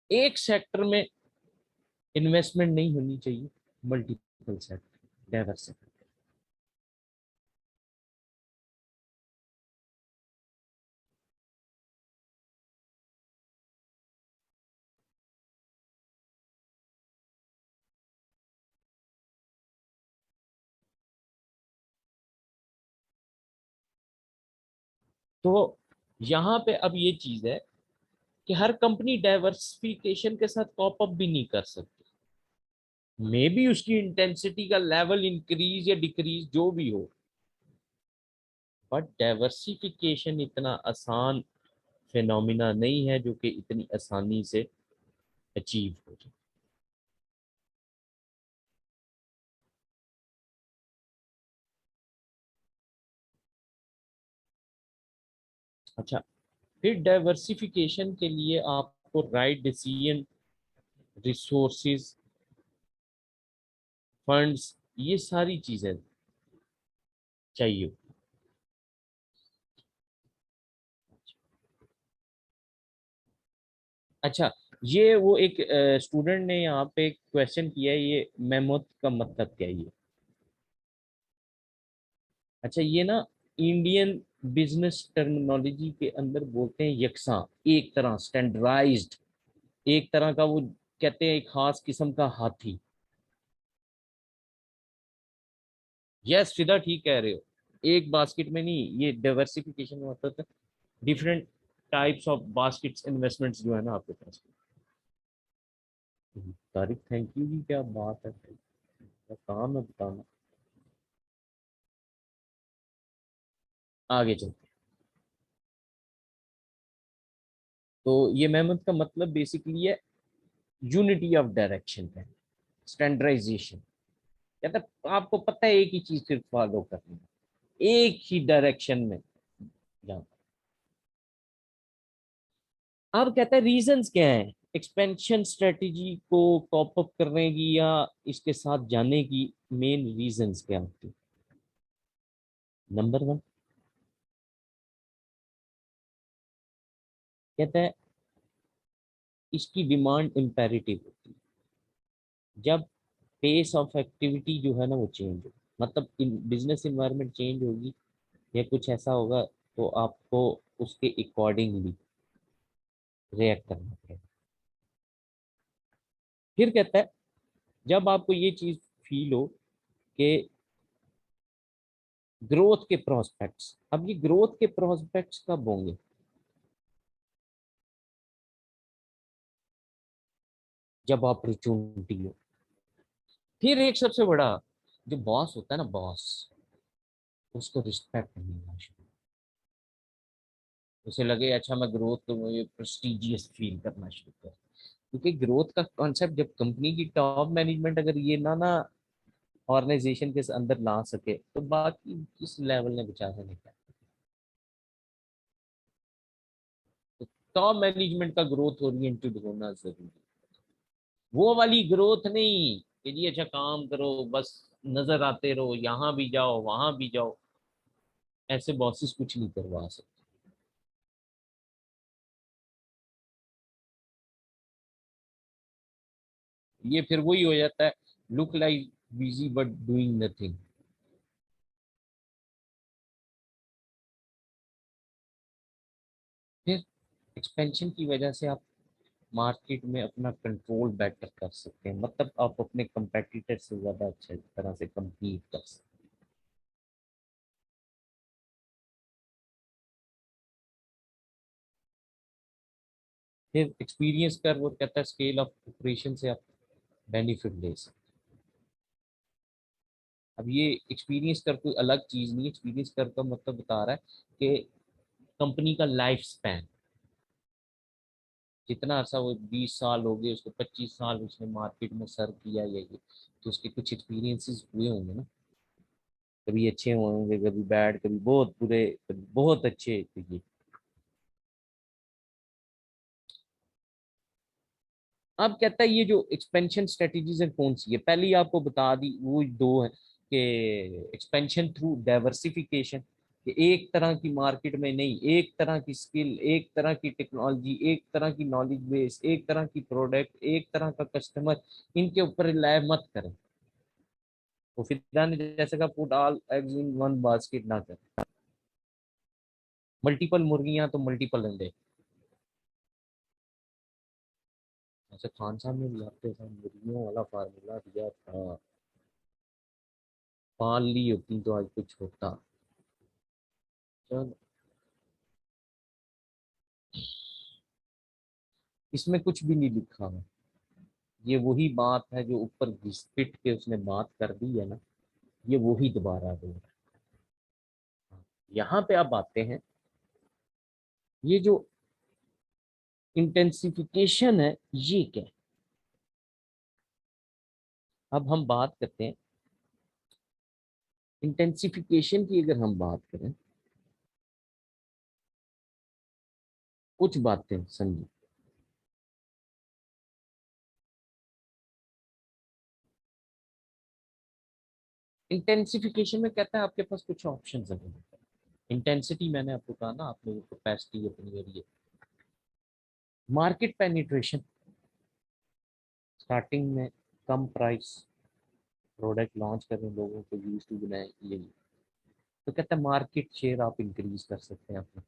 एक सेक्टर में इन्वेस्टमेंट नहीं होनी चाहिए, मल्टीपल सेक्टर, डाइवर्सिफाई। तो यहाँ पे अब ये चीज है कि हर कंपनी डाइवर्सिफिकेशन के साथ कॉप अप भी नहीं कर सकती। मे बी उसकी इंटेंसिटी का लेवल इंक्रीज या डिक्रीज जो भी हो, बट डाइवर्सिफिकेशन इतना आसान फिनोमिना नहीं है जो कि इतनी आसानी से अचीव हो जाए। अच्छा, फिर डाइवर्सिफिकेशन के लिए आपको राइट डिसीजन, रिसोर्सेज, फंड्स, ये सारी चीजें चाहिए। अच्छा, ये वो एक स्टूडेंट ने यहाँ पे एक क्वेश्चन किया है, ये मेमोथ का मतलब क्या है ये। अच्छा, ये ना इंडियन बिजनेस टर्मिनोलॉजी के अंदर बोलते हैं यकसा, एक तरह स्टैंडर्डाइज्ड, एक तरह का वो कहते हैं एक खास किस्म का हाथी। यस फिदा, ठीक कह रहे हो। एक बास्केट में नहीं, ये डाइवर्सिफिकेशन में मतलब different types of baskets investments जो है ना आपके पास। तारिक थैंक यू जी, क्या बात है, क्या काम है बताना। आगे चलते हैं। तो ये मेहमत का मतलब बेसिकली है यूनिटी ऑफ डायरेक्शन है, स्टैंडर्डाइजेशन। कहता है आपको पता है एक ही चीज सिर्फ फॉलो करनी है, एक ही डायरेक्शन में जाना। अब कहता है रीजंस क्या है एक्सपेंशन स्ट्रेटेजी को कॉप अप करने की या इसके साथ जाने की, मेन रीजंस क्या होती है। नंबर वन, कहता है इसकी डिमांड इम्पेरेटिव होती है। जब पेस ऑफ एक्टिविटी जो है ना वो चेंज हो, मतलब बिजनेस इन्वायरमेंट चेंज होगी या कुछ ऐसा होगा, तो आपको उसके अकॉर्डिंगली रिएक्ट करना पड़ेगा। फिर कहता है जब आपको ये चीज फील हो कि ग्रोथ के प्रोस्पेक्ट्स, अब ये ग्रोथ के प्रोस्पेक्ट्स कब होंगे, जब अपॉर्चुनिटी हो। फिर एक सबसे बड़ा, जो बॉस होता है ना बॉस, उसको रिस्पेक्ट मिलना शुरू, उसे लगे अच्छा मैं ग्रोथ तो मुझे प्रेस्टिजियस फील करना शुरू कर। क्योंकि ग्रोथ का कॉन्सेप्ट जब कंपनी की टॉप मैनेजमेंट अगर ये ना ऑर्गेनाइजेशन के अंदर ला सके, तो बाकी किस लेवल ने बेचारे नहीं किया। तो टॉप मैनेजमेंट का ग्रोथ ओरिएंटेड होना जरूरी, वो वाली ग्रोथ नहीं कि जी अच्छा काम करो बस, नजर आते रहो, यहाँ भी जाओ वहां भी जाओ। ऐसे बॉसेस कुछ नहीं करवा सकते। ये फिर वही हो जाता है, look like busy but doing nothing. फिर एक्सपेंशन की वजह से आप मार्केट में अपना कंट्रोल बेटर कर सकते हैं, मतलब आप अपने कंपेटिटर से ज्यादा अच्छे तरह से compete कर सकते हैं। फिर एक्सपीरियंस कर वो कहता है स्केल ऑफ ऑपरेशन से आप बेनिफिट ले सकते हैं। अब ये एक्सपीरियंस कर कोई अलग चीज नहीं, एक्सपीरियंस कर का मतलब बता रहा है कि कंपनी का लाइफ स्पैन, जितना अर्सा वो 20 साल हो गए उसको, 25 साल उसने मार्केट में सर्व किया या ये, तो उसके कुछ एक्सपीरियंसेस हुए होंगे ना, कभी अच्छे होंगे, कभी बैड, कभी बहुत बुरे, कभी बहुत अच्छे, तो ये अब कहता है ये जो एक्सपेंशन स्ट्रेटजीज है कौन सी है, पहले ही आपको बता दी वो दो है कि एक्सपेंशन थ्रू डाइवर्सिफिकेशन, कि एक तरह की मार्केट में नहीं, एक तरह की स्किल, एक तरह की टेक्नोलॉजी, एक तरह की नॉलेज बेस, एक तरह की प्रोडक्ट, एक तरह का कस्टमर, इनके ऊपर रिलाय मत करें। तो फिर ने जैसे कहा put all eggs in one basket ना करें, मल्टीपल मुर्गियां तो मल्टीपल अंडे। ऐसे खान साहब ने भी हफ्ते साथ मुर्गियों वाला फार्मूला दिया था, पाल ली होती तो आज कुछ होता। चलो, इसमें कुछ भी नहीं लिखा है, ये वही बात है जो ऊपर घिस-पिट के उसने बात कर दी है ना, ये वही दोबारा बोल रहा है। यहाँ पे आप आते हैं, ये जो इंटेंसिफिकेशन है ये क्या है। अब हम बात करते हैं इंटेंसिफिकेशन की, अगर हम बात करें कुछ बातें समझिए। इंटेंसिफिकेशन में कहता है आपके पास कुछ ऑप्शन अवेलेबल है। इंटेंसिटी मैंने आपको कहा ना, आप लोगों को कैपेसिटी अपनी करिए। मार्केट पेनिट्रेशन, स्टार्टिंग में कम प्राइस प्रोडक्ट लॉन्च करें, लोगों को यूज टू बनाए, ये तो कहता है मार्केट शेयर आप इंक्रीज कर सकते हैं, अपना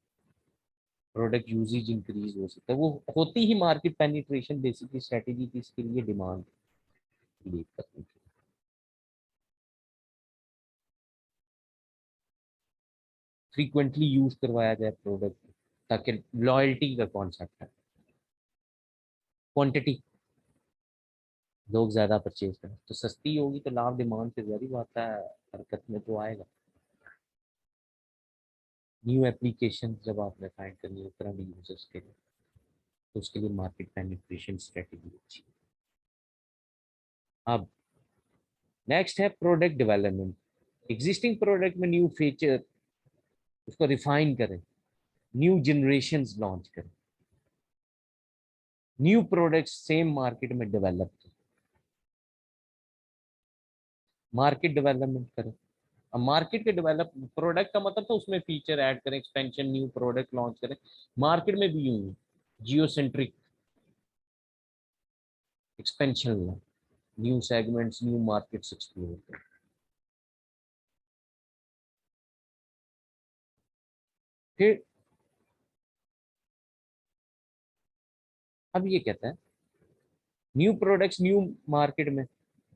प्रोडक्ट यूजेज इंक्रीज हो सकता है। वो होती ही मार्केट पेनिट्रेशन बेसिकली स्ट्रेटेजी की, इसके लिए डिमांड क्रिएट करने की। फ्रीक्वेंटली यूज करवाया जाए प्रोडक्ट, ताकि लॉयल्टी का कॉन्सेप्ट है। क्वांटिटी, लोग ज्यादा परचेज करें तो सस्ती होगी तो लाभ, डिमांड से जरूरी बात है, हरकत में तो आएगा। न्यू एप्लीकेशन जब आपने फाइंड करनी है तरह यूजर्स के लिए, तो उसके लिए मार्केट पेनिट्रेशन स्ट्रेटेजी अच्छी है। अब नेक्स्ट है प्रोडक्ट डेवलपमेंट, एग्जिस्टिंग प्रोडक्ट में न्यू फीचर उसको रिफाइन करें, न्यू जनरेशन लॉन्च करें, न्यू प्रोडक्ट सेम मार्केट में डेवलप करें, मार्केट डेवलपमेंट करें। अब मार्केट के डेवलप, प्रोडक्ट का मतलब तो उसमें फीचर ऐड करें, एक्सपेंशन, न्यू प्रोडक्ट लॉन्च करें। मार्केट में भी यूं geo centric expansion, new segments, new markets explore करें। फिर अब ये कहता है न्यू प्रोडक्ट्स न्यू मार्केट में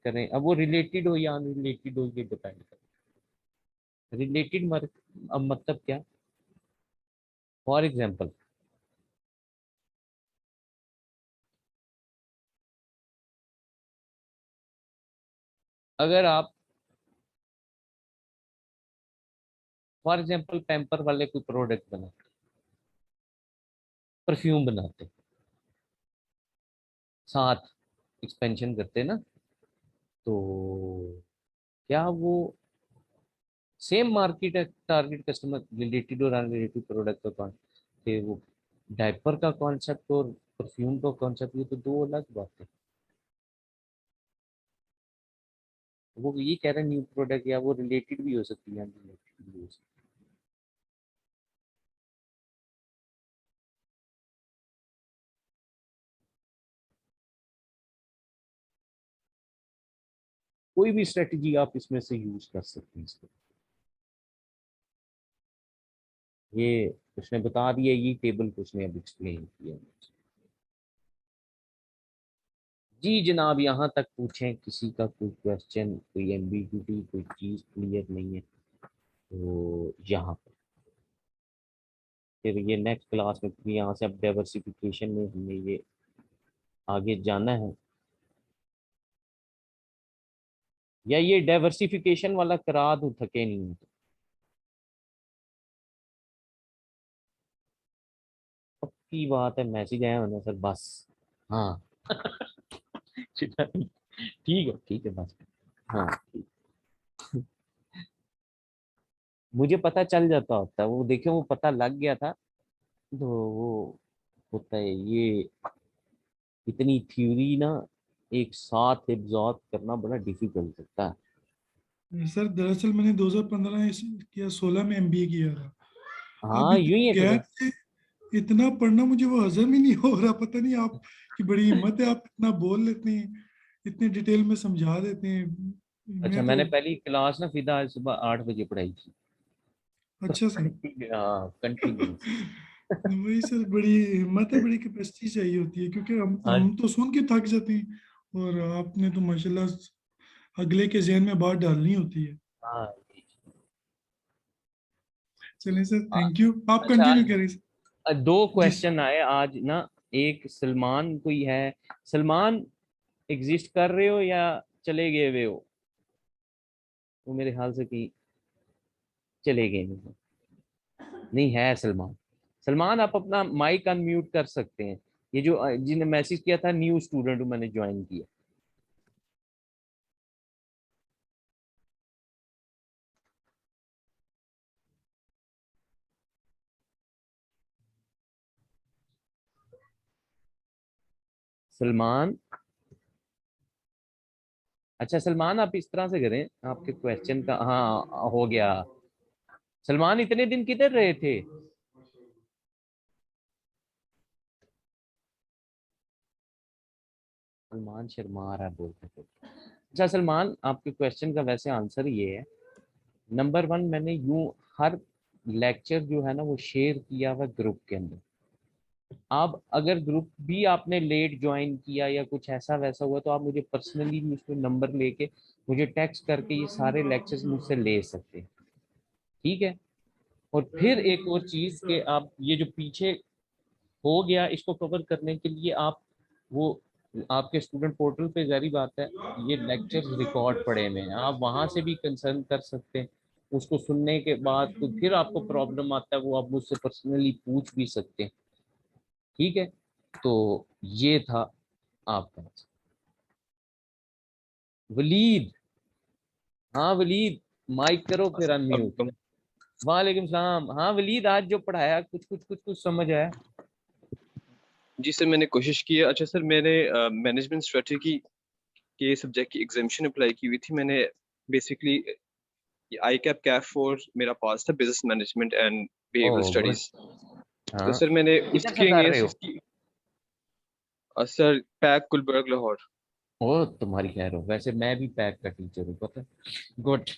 करें, अब वो रिलेटेड हो या अनरिलेटेड हो ये डिपेंड करें। रिलेटेड मार्केट अब मतलब क्या, फॉर एग्जांपल अगर आप फॉर एग्जांपल पैम्पर वाले कोई प्रोडक्ट बनाते, परफ्यूम बनाते, साथ एक्सपेंशन करते ना, तो क्या वो सेम मार्केट है, टारगेट कस्टमर रिलेटेड और अनरिलेटेड प्रोडक्ट का कौन, कि वो डायपर का कॉन्सेप्ट और परफ्यूम का कॉन्सेप्ट, ये तो दो अलग बातें। वो ये कह रहे हैं न्यू प्रोडक्ट, या वो रिलेटेड भी हो सकती है अनरिलेटेड भी हो सकती कोई भी स्ट्रेटजी आप इसमें से यूज कर सकते हैं इसको। ये उसने बता दिया, ये टेबल को उसने अब एक्सप्लेन किया। जी जनाब, यहाँ तक पूछें, किसी का कोई क्वेश्चन, कोई एम्बिग्यूटी, कोई चीज क्लियर नहीं है तो यहाँ पर फिर ये नेक्स्ट क्लास में, क्योंकि यहाँ से अब डाइवर्सिफिकेशन में हमें ये आगे जाना है, या ये डाइवर्सिफिकेशन वाला करा दूं, थके नहीं हूं तो। पक्की बात है, मैसेज आया होना सर बस। हाँ ठीक है बस। हाँ मुझे पता चल जाता होता, वो देखियो वो पता लग गया था, तो वो होता है ये, इतनी थ्योरी ना एक साथ एब्जॉर्ब करना बड़ा डिफिकल्ट होता है। सर दरअसल मैंने 2015 या 16 में एमबीए किया था। अब हाँ यूं ही इतनी है गैप कदर। से इतना पढ़ना मुझे वो हजम ही नहीं हो रहा। पता नहीं आप की बड़ी हिम्मत है, आप इतना बोल लेते हैं, इतने डिटेल में समझा देते हैं। अच्छा, मैं तो मैंने पहली क्लास ना फिदा आज सुबह 8 बजे पढ़ाई थी। अच्छा सर। हाँ कंटिन्यूस। वही सर, बड़ी हिम्मत है, बड़ी कैपेसिटी चाहिए होती है, क्योंकि हाँ हम तो सुन के थक जाते हैं, और आपने तो माशाल्लाह अगले के जहन में बात डालनी होती है। हाँ। चलिए सर, हाँ, थैंक यू, आप अच्छा कंटिन्यू आज करिए सर। दो जी क्वेश्चन आए आज ना। एक सलमान कोई है, सलमान एग्जिस्ट कर रहे हो या चले गए हुए हो? वो मेरे ख्याल से कि चले गए हैं। नहीं है सलमान। सलमान आप अपना माइक अनम्यूट कर सकते हैं। ये जो जिन्हें मैसेज किया था, न्यू स्टूडेंट मैंने ज्वाइन किया। सलमान, अच्छा सलमान आप इस तरह से करें, आपके क्वेश्चन का हाँ हो गया। सलमान इतने दिन किधर रहे थे? सलमान शर्मा रहा है बोलते थे। अच्छा सलमान, आपके क्वेश्चन का वैसे आंसर ये है। नंबर वन, मैंने यूं हर लेक्चर जो है ना वो शेयर किया हुआ ग्रुप के अंदर। आप अगर ग्रुप भी आपने लेट ज्वाइन किया या कुछ ऐसा वैसा हुआ, तो आप मुझे पर्सनली भी उसमें नंबर लेके मुझे टेक्स्ट करके ये सारे लेक्चर्स मुझसे ले सकते हैं। ठीक है। और फिर एक और चीज कि आप ये जो पीछे हो गया, इसको कवर करने के लिए आप वो आपके स्टूडेंट पोर्टल पे, जारी बात है, ये लेक्चर्स रिकॉर्ड पड़े हुए हैं, आप वहां से भी कंसर्न कर सकते हैं। उसको सुनने के बाद तो फिर आपको प्रॉब्लम आता है, वो आप मुझसे पर्सनली पूछ भी सकते हैं। ठीक है। तो ये था आपका। वलीद, हाँ वलीद, माइक करो फिर अस्सलाम अनम्यूट। वालेकुम। वालेकुम सलाम। हाँ वलीद, आज जो पढ़ाया कुछ समझ आया? जी सर, मैंने कोशिश की है। अच्छा सर, मैंने मैनेजमेंट स्ट्रेटजी के सब्जेक्ट की एग्जामिशन अप्लाई की हुई थी। मैंने basically I cap Kaif four मेरा पास था, business management and behavioural oh good. Studies. तो हाँ, सर मैंने किधर से उसके कर रहे अगेंस्ट हो? इसकी सर पैक गुलबर्ग लाहौर। ओ तुम्हारी खैर हो, वैसे मैं भी पैक का टीचर हूँ पता है। गुड।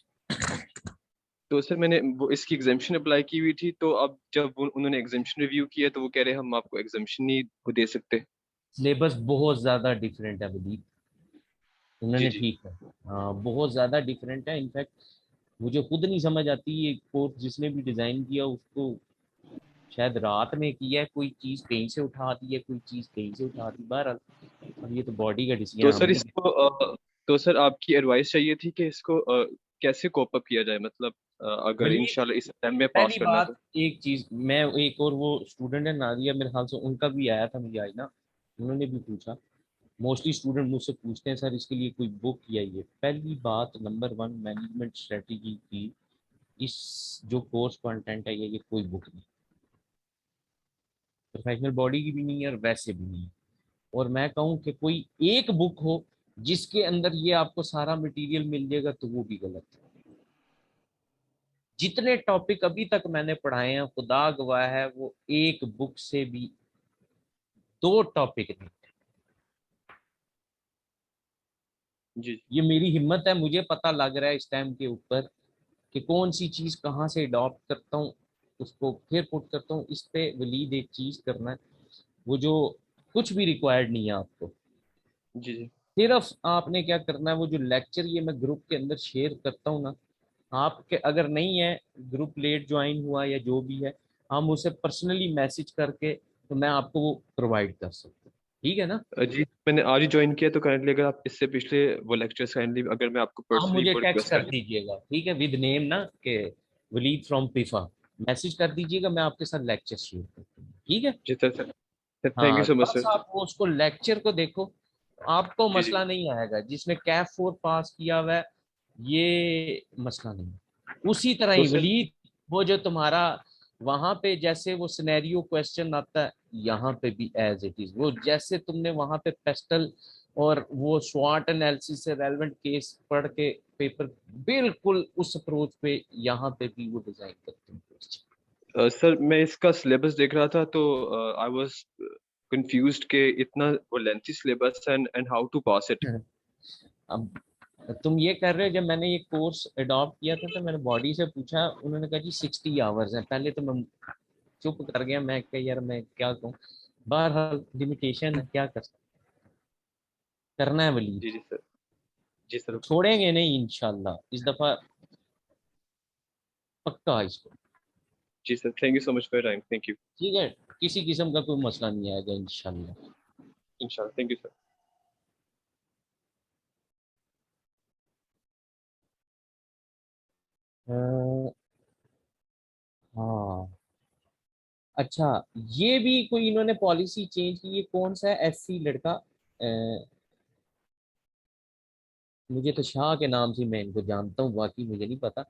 तो सर मैंने वो इसकी एग्जामिशन अप्लाई की हुई थी, तो अब जब उन्होंने एग्जामिशन रिव्यू किया तो वो कह रहे हम आपको एग्जामिशन नहीं वो दे सकते। सिलेबस बहुत ज्यादा डिफरेंट है वलीद, जी उन्होंने जी। ठीक है। हाँ बहुत ज्यादा डिफरेंट है। इनफैक्ट मुझे खुद नहीं समझ आती, ये कोर्स जिसने भी डिजाइन किया उसको शायद रात में किया है, कोई चीज कहीं से उठा दी है, कोई चीज कहीं से उठा दी। बहरहाल अब ये तो बॉडी का डिसीजन, तो हम सर नहीं। इसको तो सर आपकी एडवाइस चाहिए थी कि इसको कैसे कोप अप किया जाए, मतलब अगर वलीद, इंशाल्लाह इस टाइम में पास पहली करना है बात, तो। एक चीज मैं, एक और वो स्टूडेंट है नादिया, मेरे ख्याल से उनका भी आया था मुझे आज ना, उन्होंने भी पूछा। मोस्टली स्टूडेंट मुझसे पूछते हैं सर इसके लिए कोई बुक या ये। पहली बात नंबर वन, मैनेजमेंट स्ट्रेटजी की इस जो कोर्स कंटेंट है ये कोई बुक नहीं, प्रोफेशनल बॉडी की भी नहीं है और वैसे भी नहीं है। और मैं कहूँ कि कोई एक बुक हो जिसके अंदर ये आपको सारा मटेरियल मिल जाएगा तो वो भी गलत है। जितने टॉपिक अभी तक मैंने पढ़ाए हैं, खुदा गवाह है, वो एक बुक से भी दो टॉपिक नहीं। जी ये मेरी हिम्मत है, मुझे पता लग रहा है इस टाइम के ऊपर कि कौन सी चीज कहाँ से अडॉप्ट करता हूँ, उसको फिर पुट करता हूँ इस पे। वलीद एक चीज करना है, वो जो कुछ भी रिक्वायर्ड नहीं है आपको, जी जी सिर्फ आपने क्या करना है, वो जो लेक्चर ये मैं ग्रुप के अंदर शेयर करता हूँ ना, आपके अगर नहीं है, ग्रुप लेट ज्वाइन हुआ या जो भी है, हम उसे पर्सनली मैसेज करके तो मैं आपको वो प्रोवाइड कर सकता हूँ, ठीक है ना। जी मैंने आज ही ज्वाइन किया, तो काइंडली अगर आप इससे पिछले वो लेक्चर्स काइंडली अगर मैं आपको आप पर्सनली मुझे वो टेक्स्ट रिक्वेस्ट कर कर लूँ। दीजिएगा, ठीक है, विद नेम ना, के वलीद फ्रॉम पिफा, मैसेज कर दीजिएगा, मैं आपके साथ लेक्चर शेयर करता हूँ, ठीक है। जी सर, थैंक यू हाँ सो मच बस सर। आप वो उसको लेक्चर को देखो, आपको जी जी मसला नहीं आएगा। जिसने कैफ 4 पास किया हुआ है, ये मसला नहीं है। उसी तरह तो ही सर वलीद, वो जो तुम्हारा वहां पे जैसे वो सिनेरियो क्वेश्चन आता है, यहाँ पे भी एज इट इज, वो जैसे तुमने वहां पे पेस्टल और वो स्वॉट एनालिसिस से रेलेवेंट केस पढ़ के पेपर, बिल्कुल उस अप्रोच पे यहाँ पे भी वो डिजाइन करते हैं question। सर मैं इसका सिलेबस देख रहा था, तो आई वाज कंफ्यूज्ड कि इतना वो lengthy syllabus and how to pass it. अब तुम ये कर रहे हो, जब मैंने ये कोर्स अडॉप्ट किया था तो मैंने बॉडी से पूछा, उन्होंने कहा जी 60 आवर्स हैं। पहले तो मैं चुप कर गया, मैं क्या यार मैं क्या कहूँ, बहरहाल लिमिटेशन है, क्या कर सकते, करना है वलीद, जी जी सर। जी सर ओके। छोड़ेंगे नहीं इंशाल्लाह, इस दफा पक्का इसको, जी sir, thank you so much for your time, thank you. ठीक है। किसी किस्म का कोई मसला नहीं आएगा इंशाल्लाह। इंशाल्लाह, थैंक यू सर। हाँ, अच्छा, ये भी कोई इन्होंने पॉलिसी चेंज की, ये कौन सा है एससी लड़का, मुझे तो शाह के नाम से मैं इनको जानता हूँ, बाकी मुझे नहीं पता।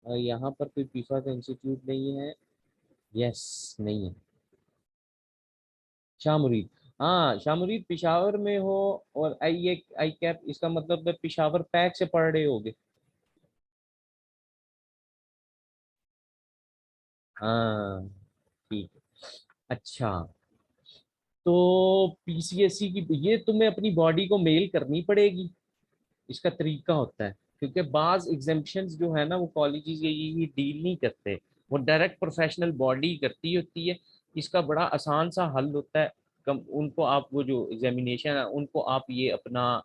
यहाँ पर कोई पीफा का इंस्टीट्यूट नहीं है, यस नहीं है। शाह मुरीद, हाँ शाह मुरीद पिशावर में हो, और आई कैप, इसका मतलब है पिशावर पैक से पढ़ रहे होगे। हाँ ठीक है, अच्छा। तो पीसीएससी की ये तुम्हें अपनी बॉडी को मेल करनी पड़ेगी, इसका तरीका होता है, क्योंकि बाज एग्जेम्पशंस जो है ना, वो कॉलेजेस ये डील नहीं करते, वो डायरेक्ट प्रोफेशनल बॉडी करती होती है। इसका बड़ा आसान सा हल होता है, कम उनको आप वो जो एग्जामिनेशन है उनको आप ये अपना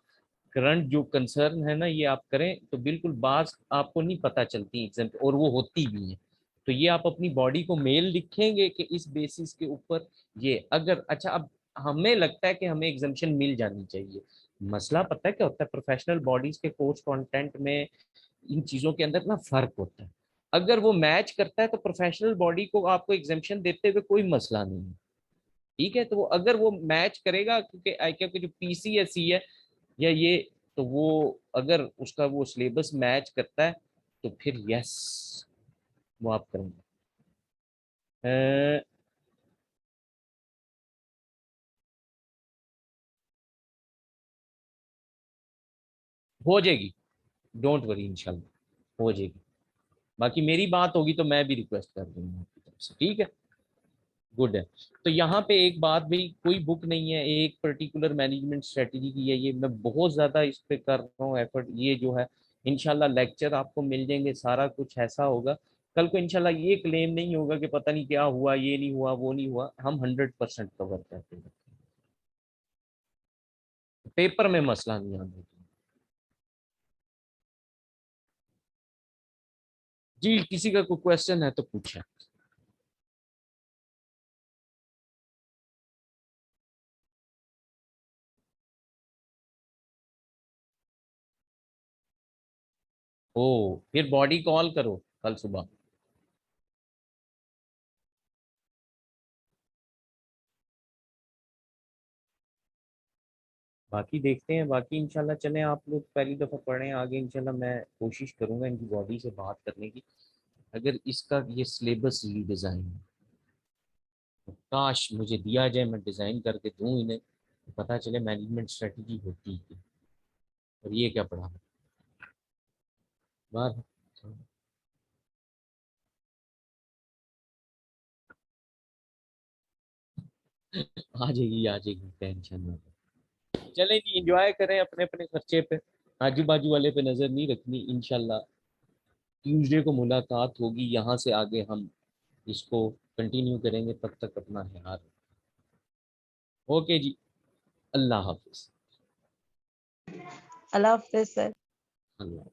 करंट जो कंसर्न है ना, ये आप करें तो बिल्कुल बाज आपको नहीं पता चलती एग्जाम, और वो होती भी है। तो ये आप अपनी बॉडी को मेल लिखेंगे कि इस बेसिस के ऊपर ये अगर, अच्छा अब हमें लगता है कि हमें एग्जामेशन मिल जानी चाहिए। मसला पता है क्या होता है, प्रोफेशनल बॉडीज के कोर्स कंटेंट में इन चीजों के अंदर ना फर्क होता है। अगर वो मैच करता है तो प्रोफेशनल बॉडी को आपको एग्जामेशन देते हुए कोई मसला नहीं है, ठीक है। तो वो अगर वो मैच करेगा, क्योंकि आई क्या जो पीसीएसई है या ये, तो वो अगर उसका वो सिलेबस मैच करता है तो फिर यस, वो आप करेंगे। हो जाएगी, डोंट वरी, इंशाल्लाह हो जाएगी। बाकी मेरी बात होगी तो मैं भी रिक्वेस्ट कर दूंगा आपकी तरफ से, ठीक है। गुड है। तो यहाँ पे एक बात भाई, कोई बुक नहीं है एक पर्टिकुलर मैनेजमेंट स्ट्रेटजी की है, ये मैं बहुत ज्यादा इस पे कर रहा हूँ एफर्ट, ये जो है इंशाल्लाह लेक्चर आपको मिल जाएंगे, सारा कुछ ऐसा होगा कल को इंशाल्लाह, ये क्लेम नहीं होगा कि पता नहीं क्या हुआ, ये नहीं हुआ वो नहीं हुआ, हम 100% कवर करते हैं, पेपर में मसला नहीं आने देंगे। जी किसी का कोई क्वेश्चन है तो पूछे। ओ, फिर बॉडी कॉल करो कल सुबह। बाकी देखते हैं, बाकी इंशाल्लाह चलें, आप लोग पहली दफ़ा पढ़ें, आगे इंशाल्लाह मैं कोशिश करूंगा इनकी बॉडी से बात करने की। अगर इसका ये सिलेबस रीडिज़ाइन है, तो काश मुझे दिया जाए, मैं डिज़ाइन करके दूं इन्हें, तो पता चले मैनेजमेंट स्ट्रेटजी होती है और ये क्या पढ़ा है बार। आ जाएगी टेंशन में। चलें जी, एंजॉय करें अपने अपने खर्चे पे, आजू बाजू वाले पे नजर नहीं रखनी। इंशाल्लाह ट्यूसडे को मुलाकात होगी, यहाँ से आगे हम इसको कंटिन्यू करेंगे, तब तक अपना ख्याल रखें। ओके जी, अल्लाह हाफिज। अल्लाह हाफिज सर। अल्लाह।